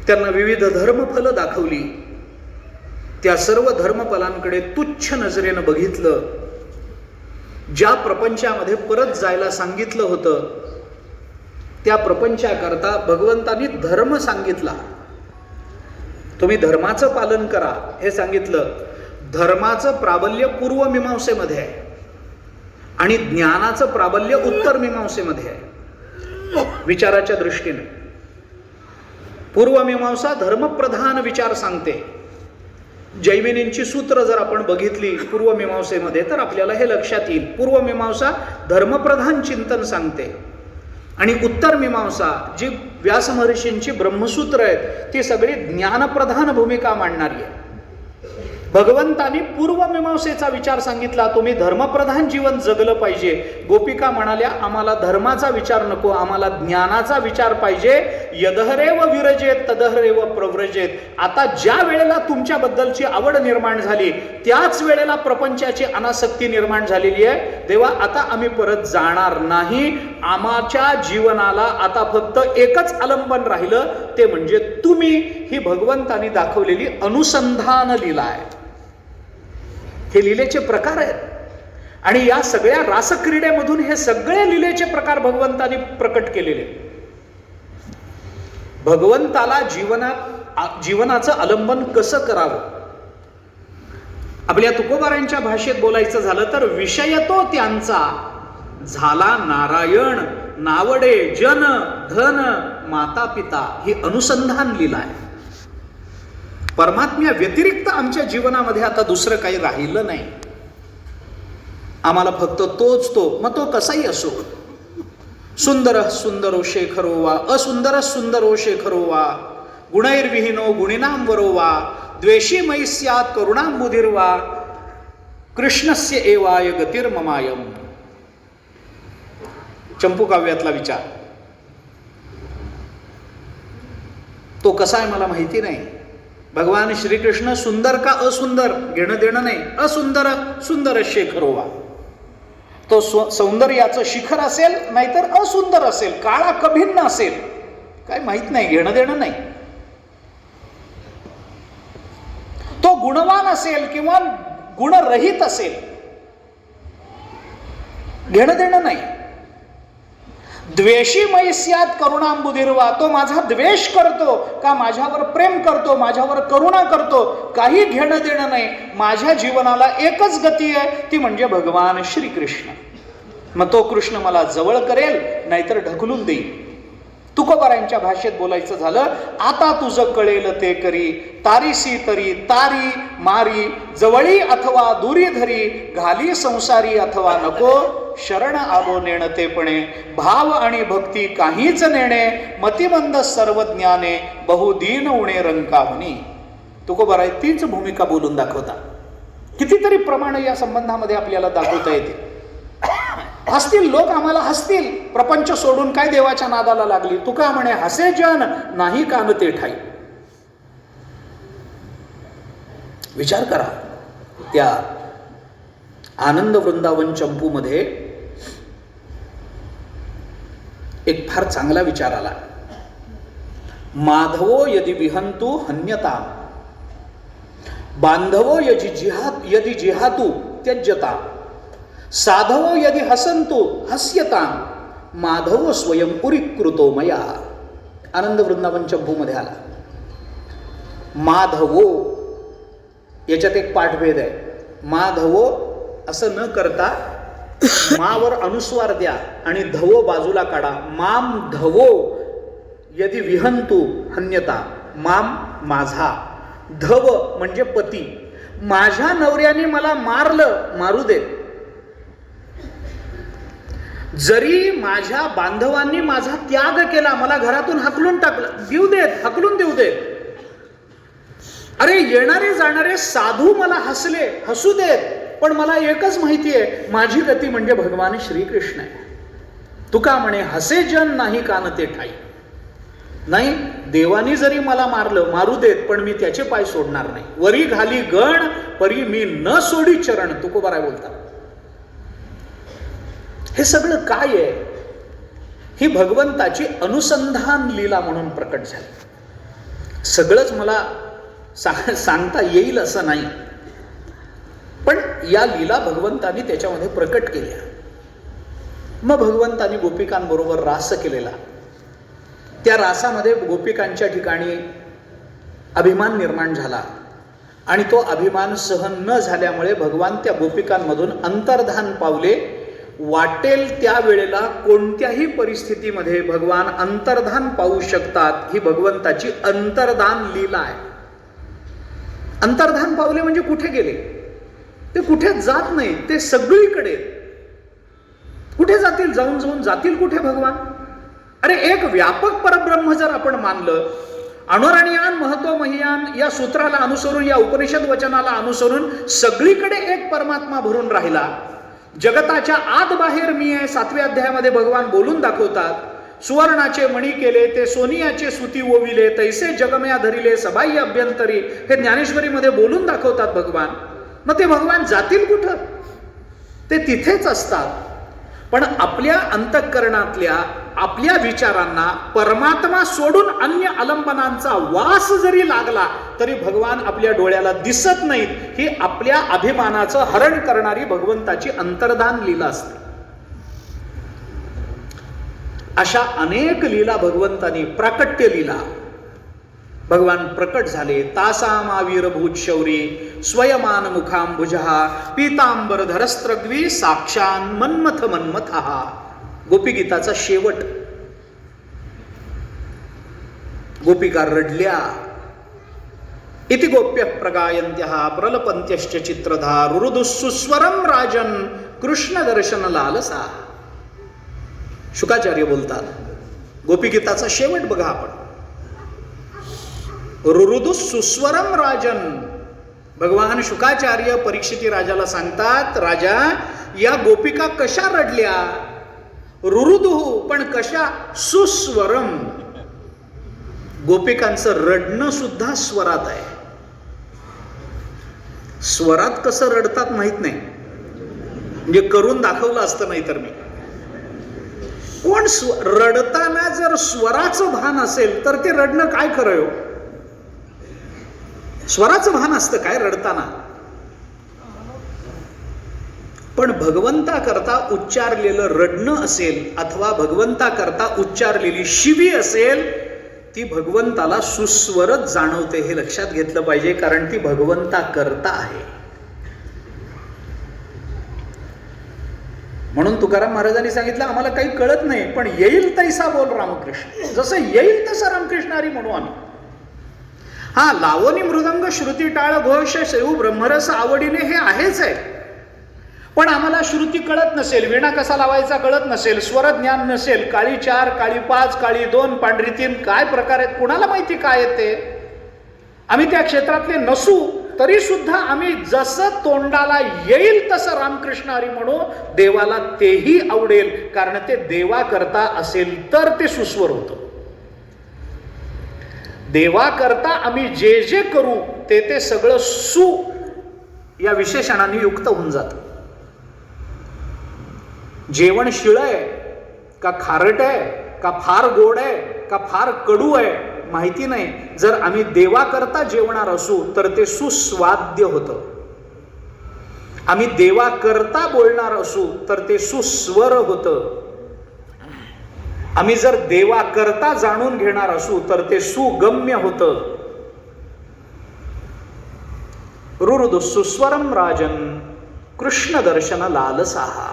Speaker 1: त्यांना विविध धर्मफल दाखवली. त्या सर्व धर्मफलांकडे तुच्छ नजरेनं बघितलं. ज्या प्रपंचामध्ये परत जायला सांगितलं होतं त्या प्रपंचाकरता भगवंतांनी धर्म सांगितला. तुम्ही धर्माचं पालन करा हे सांगितलं. धर्माचं प्राबल्य पूर्वमीमांसेमध्ये आहे आणि ज्ञानाचं प्राबल्य उत्तरमीमांसेमध्ये आहे. विचाराच्या दृष्टीने पूर्वमीमांसा धर्मप्रधान विचार सांगते. जैमिनींची सूत्र जर आपण बघितली पूर्वमीमांसेमध्ये तर आपल्याला हे लक्षात येईल. पूर्वमीमांसा धर्मप्रधान चिंतन सांगते आणि उत्तर मीमांसा जी व्यास महर्षींची ब्रह्मसूत्र आहेत ती सगळी ज्ञानप्रधान भूमिका मांडणारी आहे. भगवंतांनी पूर्वमीमांसेचा विचार सांगितला. तुम्ही धर्मप्रधान जीवन जगलं पाहिजे. गोपिका म्हणाल्या आम्हाला धर्माचा विचार नको, आम्हाला ज्ञानाचा विचार पाहिजे. यदहरेव विरजेत तदहरेव प्रव्रजेत. आता ज्या वेळेला तुमच्याबद्दलची आवड निर्माण झाली त्याच वेळेला प्रपंचाची अनासक्ती निर्माण झालेली आहे. देवा आता आम्ही परत जाणार नाही. आमच्या जीवनाला आता फक्त एकच आलंबन राहिलं ते म्हणजे तुम्ही. ही भगवंतानी दाखवलेली अनुसंधान लीला आहे. हे लीलेचे प्रकार आहेत आणि या सगळ्या रासक्रीडेमधून हे सगळे लीलेचे प्रकार भगवंतानी प्रकट केलेले. भगवंताला जीवनाचं आलंबन कसं करावं. आपल्या तुकोबारांच्या भाषेत बोलायचं झालं तर विषय तो त्यांचा झाला नारायण, नावडे जन धन माता पिता. ही अनुसंधान लीला आहे. परमात्म्या व्यतिरिक्त आमच्या जीवनामध्ये आता दुसरं काही राहिलं नाही. आम्हाला फक्त तोच तो, मग तो कसाही असो. सुंदर सुंदरो शेखरो वा असुंदर सुंदरो शेखरो वा गुणैर्विहीनो गुणिनाम वरो वा द्वेषी मयि स्यात् करुणांबुधिर्वा कृष्णस्य एवाय गतिर्ममायम. चंपू काव्यातला विचार. तो कसा आहे मला माहिती नाही. भगवान श्रीकृष्ण सुंदर का असुंदर घेणं देणं नाही. असुंदर सुंदर शेखरो वा. तो सौंदर्याचं शिखर असेल नाहीतर असुंदर असेल, काळा कभिन्न असेल, काय माहित नाही, घेणं देणं नाही. तो गुणवान असेल किंवा गुणरहित असेल, घेणं देणं नाही. द्वेषी मयि स्यात् करुणांबुधिर्वा. तो माझा द्वेष करतो का माझ्यावर प्रेम करतो, माझ्यावर करुणा करतो, काही घेणं देणं नाही. माझ्या जीवनाला एकच गती आहे, ती म्हणजे भगवान श्रीकृष्ण. मग तो कृष्ण मला जवळ करेल नाहीतर ढकलून देईल. तुकोबारांच्या भाषेत बोलायचं झालं, आता तुझं कळेल ते करी, तारीसी तरी तारी मारी, जवळी अथवा दुरी धरी, घाली संसारी अथवा नको, शरण आलो नेणतेपणे, भाव आणि भक्ती काहीच नेणे, मतिमंद सर्व ज्ञाने, बहुदीन उणे रंकावनी. तुकोबाराय तीच भूमिका बोलून दाखवता. कितीतरी प्रमाणे या संबंधामध्ये आपल्याला दाखवता येते. हसतील लोक, आम्हाला हसतील, प्रपंच सोडून काय देवाच्या नादाला लागली. तुका म्हणे हसे जन नाही कान ते ठाई. विचार करा, त्या आनंद वृंदावन चंपूमध्ये एक फार चांगला विचार आला. माधवो यदि विहंतु हन्यता, बांधवो यदि जिहातु त्यज्यता, साधवो यदि हसंतु हस्यता, माधवो स्वयं पुरीकृतो मया. आनंद वृंदावन चंपूमध्ये आला. माधवो याच्यात एक पाठभेद आहे. माधवो असं न करता मावर अनुस्वार द्या आणि धवो बाजूला काढा. माम धवो यदि विहंतु हन्यता, माम माझा, धव म्हणजे पती. माझ्या नवऱ्याने मला मारलं, मारू देत. जरी माझ्या बांधवांनी माझा त्याग केला, मला घरातून हाकलून टाकलं, देऊ देत, हाकलून देऊ देत. अरे येणारे जाणारे साधू मला हसले, हसू देत, पण मला एकच माहिती आहे, माझी गती म्हणजे भगवान श्रीकृष्ण आहे. तुका म्हणे हसे जन नाही कान ते ठाई. नाही, देवानी जरी मला मारलं, मारू देत, पण मी त्याचे पाय सोडणार नाही. वरी घाली गण परी मी न सोडी चरण. तुकोबाराय बोलतात. हे सगळं काय आहे? ही भगवंताची अनुसंधान लीला म्हणून प्रकट झाली. सगळंच मला सांगता येईल असं नाही, पण या लीला भगवंतानी त्याच्यामध्ये प्रकट केल्या. मग भगवंतानी गोपिकांबरोबर रास केलेला. त्या रासामध्ये गोपिकांच्या ठिकाणी अभिमान निर्माण झाला आणि तो अभिमान सहन न झाल्यामुळे भगवान त्या गोपिकांमधून अंतर्धान पावले. वाटेल त्या वेळेला कोणत्याही परिस्थितीमध्ये भगवान अंतर्धान पाहू शकतात. ही भगवंताची अंतर्धान लीला आहे. अंतर्धान पावले म्हणजे कुठे गेले? ते कुठे जात नाही, ते सगळीकडे. कुठे जातील? जाऊन जाऊन जातील कुठे भगवान? अरे एक व्यापक परब्रह्म जर आपण मानलं, अणुरणियान महत्व महियान या सूत्राला अनुसरून, या उपनिषद वचनाला अनुसरून सगळीकडे एक परमात्मा भरून राहिला. जगताच्या आत बाहेर मी आहे, 7व्या अध्यायामध्ये भगवान बोलून दाखवतात. सुवर्णाचे मणी केले ते सोनियाचे सुती ओविले, तैसे जगम्या धरिले सबाई अभ्यंतरी. हे ज्ञानेश्वरीमध्ये बोलून दाखवतात भगवान. मग ते भगवान जातील कुठं? ते तिथेच असतात. पण आपल्या अंतःकरणातल्या आपल्या विचारांना परमात्मा सोडून अन्य आलंबनांचा वास जरी लागला तरी भगवान आपल्या डोळ्याला दिसत नाहीत. ही आपल्या अभिमानाचं हरण करणारी भगवंताची अंतर्धान लीला असते. अशा अनेक लीला भगवंतानी, प्राकट्य लीला भगवान प्रकट झाले. तासामावीरभूत शौरी स्वयमान मुखांबुजहा पीतांबर धरस्त्रग्वी साक्षान मन्मथ मन्मथः. गोपीगीताचा शेवट. गोपिका रडल्या. इति गोप्य प्रगायन्त्यः प्रलपन्त्यश्च चित्रधा रुरुदुःसुस्वरं राजन कृष्ण दर्शन लालसा. शुकाचार्य बोलतात. गोपीगीताचा शेवट बघा आपण. रुरुदु सुस्वरम राजन. भगवान शुकाचार्य परीक्षिती राजाला सांगतात, राजा या गोपिका कशा रडल्या? रुरुदु, पण कशा? सुस्वरम. गोपिकांचं रडणं सुद्धा स्वरात आहे. स्वरात कसं रडतात माहित नाही, म्हणजे करून दाखवलं असतं नाही तर मी. पण रडताना जर स्वराचं भान असेल तर ते रडणं काय खरं हो? स्वराचं भान असतं काय रडताना? पण भगवंता करता उच्चारलेलं रडणं असेल अथवा भगवंता करता उच्चारलेली शिवी असेल, ती भगवंताला सुस्वरच जाणवते. हे लक्षात घेतलं पाहिजे, कारण ती भगवंता करता आहे. म्हणून तुकाराम महाराजांनी सांगितलं, आम्हाला काही कळत नाही पण येईल तैसा बोल रामकृष्ण. जसं येईल तसं रामकृष्ण हरी म्हणू आम्ही. हा, लावणी मृदंग श्रुती टाळ घोष शेऊ ब्रह्मरस आवडीने हे आहेच आहे. पण आम्हाला श्रुती कळत नसेल, वीणा कसा लावायचा कळत नसेल, स्वर ज्ञान नसेल, काळी 4 काळी 5 काळी 2 पांढरी 3 काय प्रकार आहेत कुणाला माहिती काय येते. आम्ही त्या क्षेत्रातले नसू तरी सुद्धा आम्ही जसं तोंडाला येईल तसं रामकृष्ण हरी म्हणू. देवाला तेही आवडेल, कारण ते देवा करता असेल तर ते सुस्वर होतं. देवा करता आम्ही जे जे करू ते ते सगळं सु या विशेषणाने युक्त होऊन जातं. जेवण शिळ आहे का खारट आहे का फार गोड आहे का फार कडू आहे माहिती नाही. जर आम्ही देवा करता जेवणार असू तर ते सुस्वाद्य होतं. आम्ही देवा करता बोलणार असू तर ते सुस्वर होतं. आम्ही जर देवा करता जाणून घेणार असू तर ते सुगम्य होतं. रुरुदु सुस्वरम राजन कृष्ण दर्शन लालसाहा.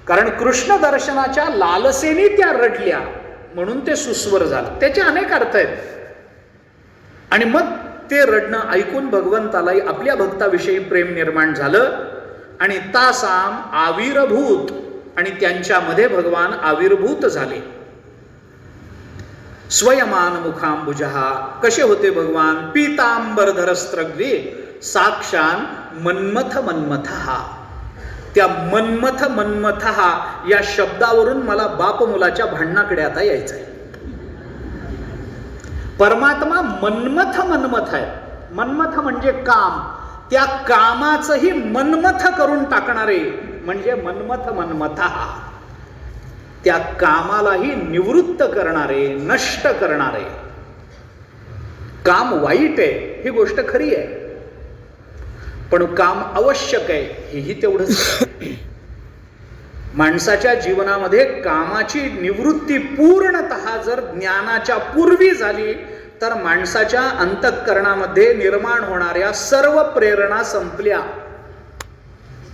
Speaker 1: कारण कृष्ण दर्शनाच्या लालसेने त्या रडल्या म्हणून ते सुस्वर झालं. त्याचे अनेक अर्थ आहेत. आणि मग ते रडणं ऐकून भगवंतालाही आपल्या भक्ताविषयी प्रेम निर्माण झालं. आणि तासाम आविर्भूत, आणि त्यांच्यामध्ये भगवान आविर्भूत झाले. स्वयमान मुखांबुजहा. कसे होते भगवान? पीतांबर धरस्त्रग्वे साक्षान मन्मथ मन्मथः. त्या मन्मथ मन्मथः या शब्दावरून मला बाप मुलाच्या भांडणाकडे आता यायचं आहे. परमात्मा मन्मथ मन्मथ आहे. मन्मथ म्हणजे काम. त्या कामाचंही मन्मथ करून टाकणारे म्हणजे मन्मथ मन्मथः. त्या कामालाही निवृत्त करणारे, नष्ट करणारे. काम वाईट आहे ही गोष्ट खरी आहे, पण काम आवश्यक आहे हेही तेवढंच. माणसाच्या जीवनामध्ये कामाची निवृत्ती पूर्णतः जर ज्ञानाच्या पूर्वी झाली तर माणसाच्या अंतःकरणामध्ये निर्माण होणाऱ्या सर्व प्रेरणा संपल्या.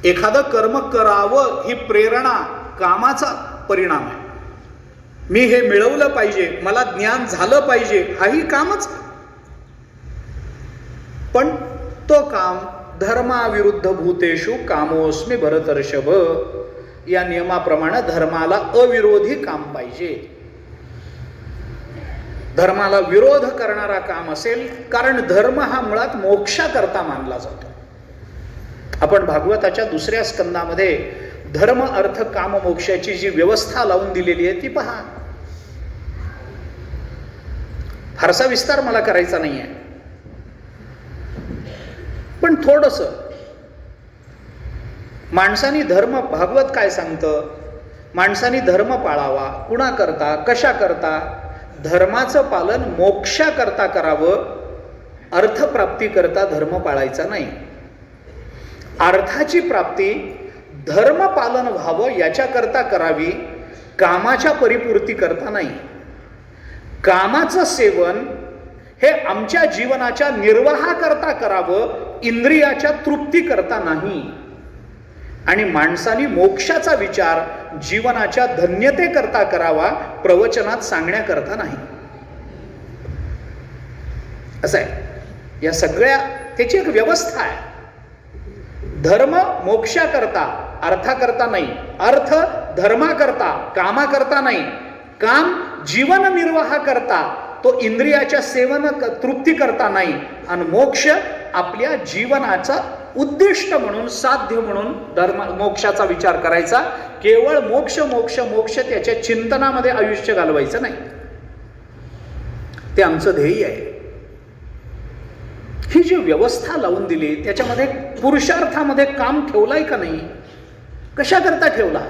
Speaker 1: एखादं कर्म करावं ही प्रेरणा कामाचा परिणाम आहे. मी हे मिळवलं पाहिजे, मला ज्ञान झालं पाहिजे, हाही कामच. पण तो काम धर्माविरुद्ध भूतेषु कामोस्मी भरतर्षभ या नियमाप्रमाणे धर्माला अविरोधी काम पाहिजे. धर्माला विरोध करणारा काम असेल, कारण धर्म हा मुळात मोक्षाकरता मानला जातो. आपण भागवताच्या 2ऱ्या स्कंदामध्ये धर्म अर्थ काम मोक्षाची जी व्यवस्था लावून दिलेली आहे ती पहा. फारसा विस्तार मला करायचा नाही आहे, पण थोडंसं माणसानी धर्म, भागवत काय सांगतं, माणसानी धर्म पाळावा. कुणा करता, कशा करता? धर्माचं पालन मोक्षा करता करावं, अर्थप्राप्ती करता धर्म पाळायचा नाही. अर्थाची प्राप्ती धर्म पालन व्हावं याच्याकरता करावी, कामाच्या परिपूर्ती करता नाही. कामाचं सेवन हे आमच्या जीवनाच्या निर्वाहाकरता करावं, इंद्रियाच्या तृप्ती करता नाही. आणि माणसाने मोक्षाचा विचार जीवनाच्या धन्यतेकरता करावा, प्रवचनात सांगण्याकरता नाही. असं आहे. या सगळ्या त्याची एक व्यवस्था आहे. धर्म मोक्षाकरता, अर्थाकरता नाही. अर्थ धर्माकरता, कामाकरता नाही. काम जीवन निर्वाह करता, तो इंद्रियाच्या सेवन तृप्ती करता नाही. आणि मोक्ष आपल्या जीवनाचा उद्दिष्ट म्हणून, साध्य म्हणून धर्म मोक्षाचा विचार करायचा. केवळ मोक्ष मोक्ष मोक्ष त्याच्या चिंतनामध्ये आयुष्य घालवायचं नाही. ते आमचं ध्येय आहे. ही जी व्यवस्था लावून दिली त्याच्यामध्ये पुरुषार्थामध्ये काम ठेवलाय का नाही? कशाकरता ठेवला?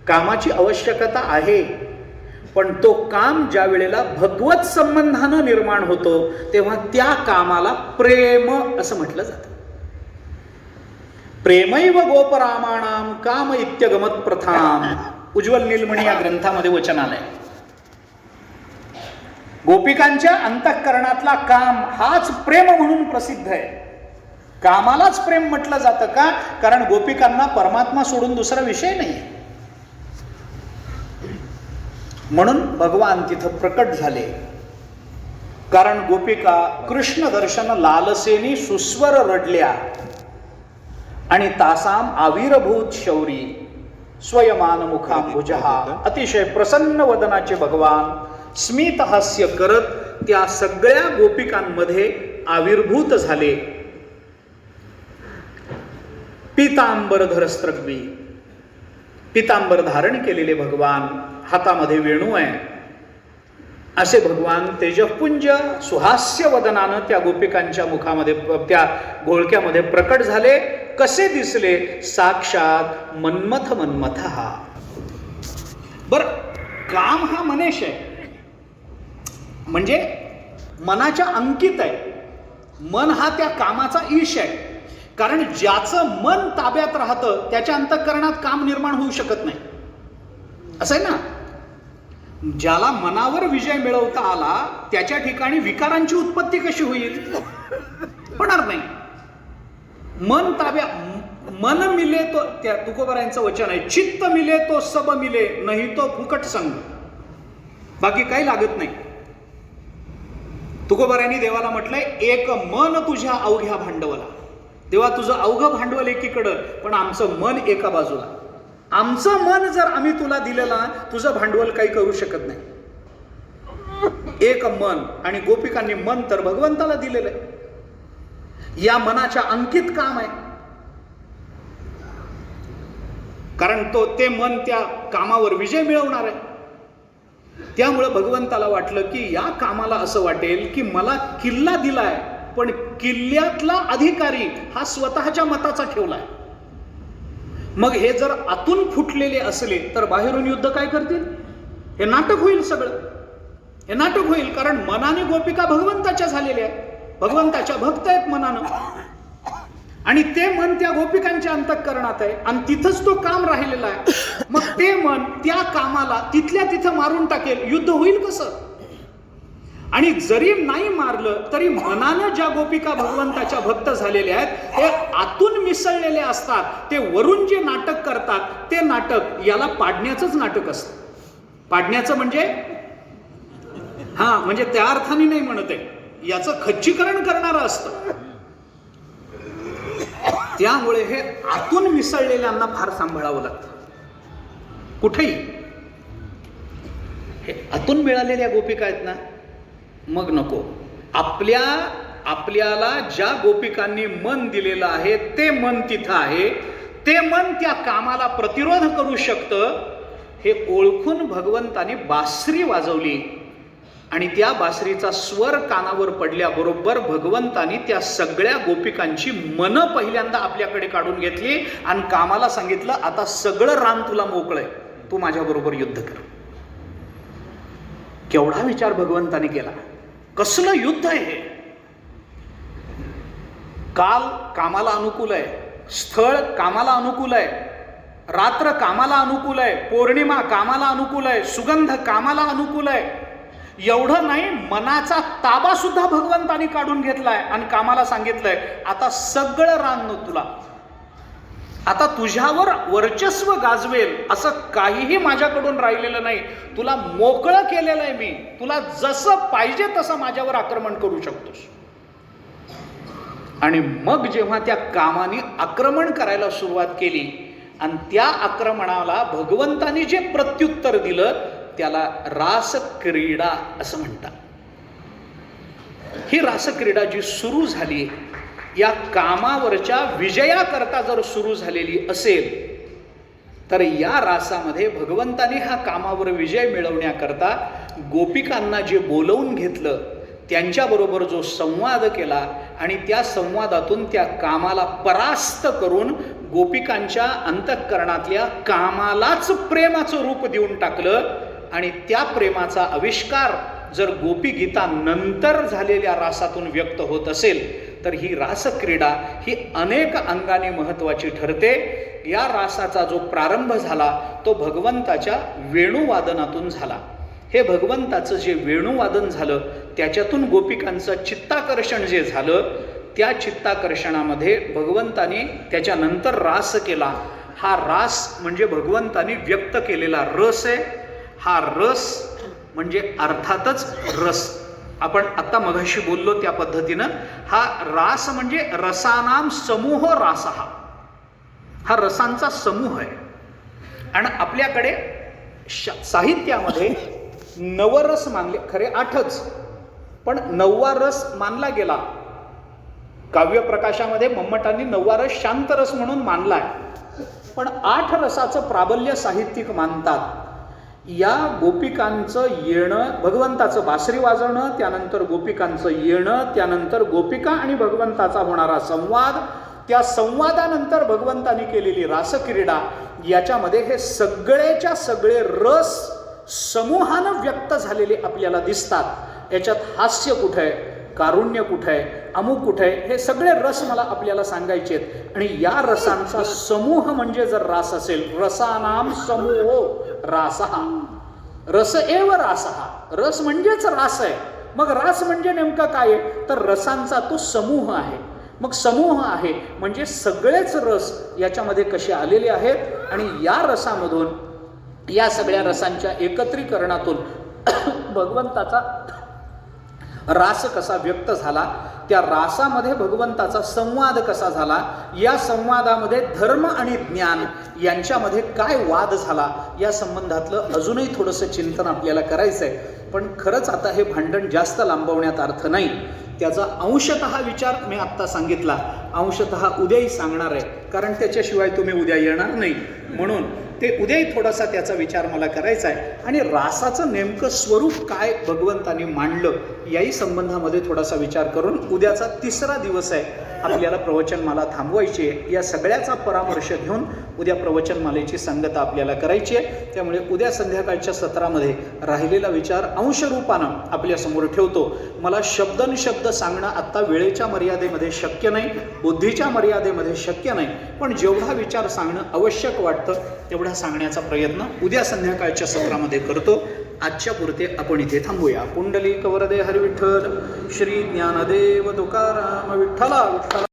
Speaker 1: कामाची आवश्यकता आहे, पण तो काम ज्या वेळेला भगवत संबंधानं निर्माण होतो तेव्हा त्या कामाला प्रेम असं म्हटलं जातं. प्रेमैव गोपरामाणाम काम इत्यगमत प्रथाम. उज्ज्वल नीलमणी या ग्रंथामध्ये वचन आलंय. गोपिकांच्या अंतःकरणातला काम हाच प्रेम म्हणून प्रसिद्ध आहे. कामालाच प्रेम म्हटलं जातं का? कारण गोपिकांना परमात्मा सोडून दुसरा विषय नाही. म्हणून भगवान तिथं प्रकट झाले. कारण गोपिका कृष्ण दर्शन लालसेनी सुस्वर रडल्या आणि तासाम आविर्भूत शौरी स्वयमान मुखांबुजहा. अतिशय प्रसन्न वदनाचे भगवान स्मित हास्य करत त्या सगळ्या गोपिकांमध्ये आविर्भूत झाले. पीतांबरधर स्त्रग्वी, पीतांबर धारण केलेले भगवान, हातामध्ये वेणू आहे, असे भगवान तेजपुंज सुहास्य वदनानं त्या गोपिकांच्या मुखामध्ये, त्या घोळक्यामध्ये प्रकट झाले. कसे दिसले? साक्षात मन्मथ मन्मथ हा. बर, काम हा मनेश आहे, म्हणजे मनाच्या अंकित आहे. मन हा त्या कामाचा ईश आहे. कारण ज्याचं मन ताब्यात राहतं त्याच्या अंतःकरणात काम निर्माण होऊ शकत नाही. असं आहे ना. ज्याला मनावर विजय मिळवता आला त्याच्या ठिकाणी विकारांची उत्पत्ती कशी होईल? होणार नाही. मन ताब्या, मन मिले तो, त्या तुकोबारायांचं वचन आहे, चित्त मिले तो सब मिले, नाही तो फुकट संग. बाकी काही लागत नाही. तुकोबारायांनी देवाला म्हटलंय, एक मन तुझ्या अवघ्या भांडवला. देवा, तुझं अवघं भांडवल एकीकडं, पण आमचं मन एका बाजूला. आमचं मन जर आम्ही तुला दिलेला, तुझं भांडवल काही करू शकत नाही. एक मन. आणि गोपिकांनी मन तर भगवंताला दिलेलं आहे. या मनाच्या अंकित काम आहे. कारण ते मन त्या कामावर विजय मिळवणार आहे. त्यामुळे भगवंताला वाटलं की या कामाला असं वाटेल की मला किल्ला दिलाय, पण किल्ल्यातला अधिकारी हा स्वतःच्या मताचा ठेवलाय. मग हे जर आतून फुटलेले असले तर बाहेरून युद्ध काय करतील? हे नाटक होईल. सगळं हे नाटक होईल. कारण मनाने गोपिका भगवंताच्या झालेल्या आहेत, भगवंताच्या भक्त आहेत मनानं. आणि ते मन त्या गोपिकांच्या अंतःकरणात आहे आणि तिथंच तो काम राहिलेला आहे. मग ते मन त्या कामाला तिथल्या तिथं मारून टाकेल. युद्ध होईल कसं? आणि जरी नाही मारलं तरी मनानं ज्या गोपिका भगवंताच्या भक्त झालेल्या आहेत ते आतून मिसळलेले असतात. ते वरून जे नाटक करतात ते नाटक याला पाडण्याचंच नाटक असतं. पाडण्याचं म्हणजे म्हणजे त्या अर्थाने नाही म्हणत आहे, याचं खच्चीकरण करणारं असतं. त्यामुळे हे आतून मिसळलेल्यांना फार सांभाळावं लागतं. कुठेही हे आतून मिळालेल्या गोपिका आहेत ना, मग नको. आपल्याला ज्या गोपिकांनी मन दिलेलं आहे ते मन तिथं आहे. ते मन त्या कामाला प्रतिरोध करू शकतं. हे ओळखून भगवंताने बासरी वाजवली आणि त्या बासरीचा स्वर कानावर पडल्याबरोबर भगवंतानी त्या सगळ्या गोपिकांची मनं पहिल्यांदा आपल्याकडे काढून घेतली आणि कामाला सांगितलं, आता सगळं रान तुला मोकळंय, तू माझ्याबरोबर युद्ध कर. केवढा विचार भगवंतानी केला, कसलं युद्ध आहे हे. काल कामाला अनुकूल आहे, स्थळ कामाला अनुकूल आहे, रात्र कामाला अनुकूल आहे, पौर्णिमा कामाला अनुकूल आहे, सुगंध कामाला अनुकूल आहे. एवढं नाही, मनाचा ताबा सुद्धा भगवंतानी काढून घेतलाय आणि कामाला सांगितलंय, आता सगळं रान तुला, आता तुझ्यावर वर्चस्व गाजवेल असं काहीही माझ्याकडून राहिलेलं नाही, तुला मोकळं केलेलं आहे मी, तुला जसं पाहिजे तसं माझ्यावर आक्रमण करू शकतोस. आणि मग जेव्हा त्या कामाने आक्रमण करायला सुरुवात केली आणि त्या आक्रमणाला भगवंतानी जे प्रत्युत्तर दिलं त्याला रासक्रीडा असं म्हणतात. ही रासक्रीडा जी सुरू झाली या कामावरच्या विजयाकरता जर सुरू झालेली असेल तर या रासामध्ये भगवंतानी हा कामावर विजय मिळवण्याकरता गोपिकांना जे बोलवून घेतलं, त्यांच्याबरोबर जो संवाद केला आणि त्या संवादातून त्या कामाला परास्त करून गोपिकांच्या अंतःकरणातल्या कामालाच प्रेमाचं रूप देऊन टाकलं. आणि त्या प्रेमाचा आविष्कार जर गोपी गीता नंतर झालेल्या रासातून व्यक्त होत असेल तर ही रासक्रीडा ही अनेक अंगाने महत्त्वाची ठरते. या रासाचा जो प्रारंभ झाला तो भगवंताच्या वेणुवादनातून झाला. हे भगवंताचं जे वेणुवादन झालं त्याच्यातून गोपिकांचं चित्ताकर्षण जे झालं, त्या चित्ताकर्षणामध्ये भगवंताने त्याच्यानंतर रास केला. हा रास म्हणजे भगवंताने व्यक्त केलेला रस आहे. हा रस म्हणजे अर्थातच रस, आपण आता मगाशी बोललो त्या पद्धतीनं हा रास म्हणजे रसानाम समूह रास, हा रसांचा समूह आहे. आणि आपल्याकडे साहित्यामध्ये नवरस मानले, खरे 8च, पण 9वा रस मानला गेला. काव्यप्रकाशामध्ये मम्मटांनी 9वा रस शांतरस म्हणून मानलाय, पण 8 रसाचं प्राबल्य साहित्यिक मानतात. या गोपिकांचं येणं, भगवंताचं बासरी वाजवणं, त्यानंतर गोपिकांचं येणं, त्यानंतर गोपिका आणि भगवंताचा होणारा संवाद, त्या संवादानंतर भगवंतानी केलेली रासक्रीडा, याच्यामध्ये हे सगळेच्या सगळे रस समूहानं व्यक्त झालेले आपल्याला दिसतात. याच्यात हास्य कुठे आहे, कारुण्य कुठे आहे, अमुक कुठे आहे, हे सगळे रस मला आपल्याला सांगायचे आहेत. आणि या रसांचा समूह म्हणजे जर रास असेल, रसानाम समूहो रासहा, रस एव रासहा, रस म्हणजेच रास आहे. मग रास म्हणजे नेमका काय आहे तर रसांचा तो समूह आहे. मग समूह आहे म्हणजे सगळेच रस याच्यामध्ये कसे आलेले आहेत आणि या रसामधून, या सगळ्या रसांच्या एकत्रीकरणातून भगवंताचा रास कसा व्यक्त झाला, त्या रासामध्ये भगवंताचा संवाद कसा झाला, या संवादामध्ये धर्म आणि ज्ञान यांच्यामध्ये काय वाद झाला, या संबंधातलं अजूनही थोडंसं चिंतन आपल्याला करायचं आहे. पण खरंच आता हे भांडण जास्त लांबवण्यात अर्थ नाही. त्याचा अंशतः विचार मी आत्ता सांगितला, अंशतः उद्याही सांगणार आहे, कारण त्याच्याशिवाय तुम्ही उद्या येणार नाही. म्हणून ते उद्याही थोडासा त्याचा विचार मला करायचा आहे. आणि रासाचं नेमकं स्वरूप काय भगवंतानी मांडलं याही संबंधामध्ये थोडासा विचार करून उद्याचा 3रा दिवस आहे, आपल्याला प्रवचनमाला थांबवायची आहे. या सगळ्याचा परामर्श घेऊन उद्या प्रवचनमालेची सांगता आपल्याला करायची आहे. त्यामुळे उद्या संध्याकाळच्या सत्रामध्ये राहिलेला विचार अंशरूपानं आपल्यासमोर ठेवतो. मला शब्दनशब्द सांगणं आत्ता वेळेच्या मर्यादेमध्ये शक्य नाही, बुद्धीच्या मर्यादेमध्ये शक्य नाही, पण जेवढा विचार सांगणं आवश्यक वाटतं तेवढा सांगण्याचा प्रयत्न उद्या संध्याकाळच्या सत्रामध्ये करतो. आजच्या पुरते आपण इथे थांबूया. पुंडलिक वरदे हरी विठ्ठल, श्री ज्ञानदेव तुकाराम विठ्ठला विठ्ठला.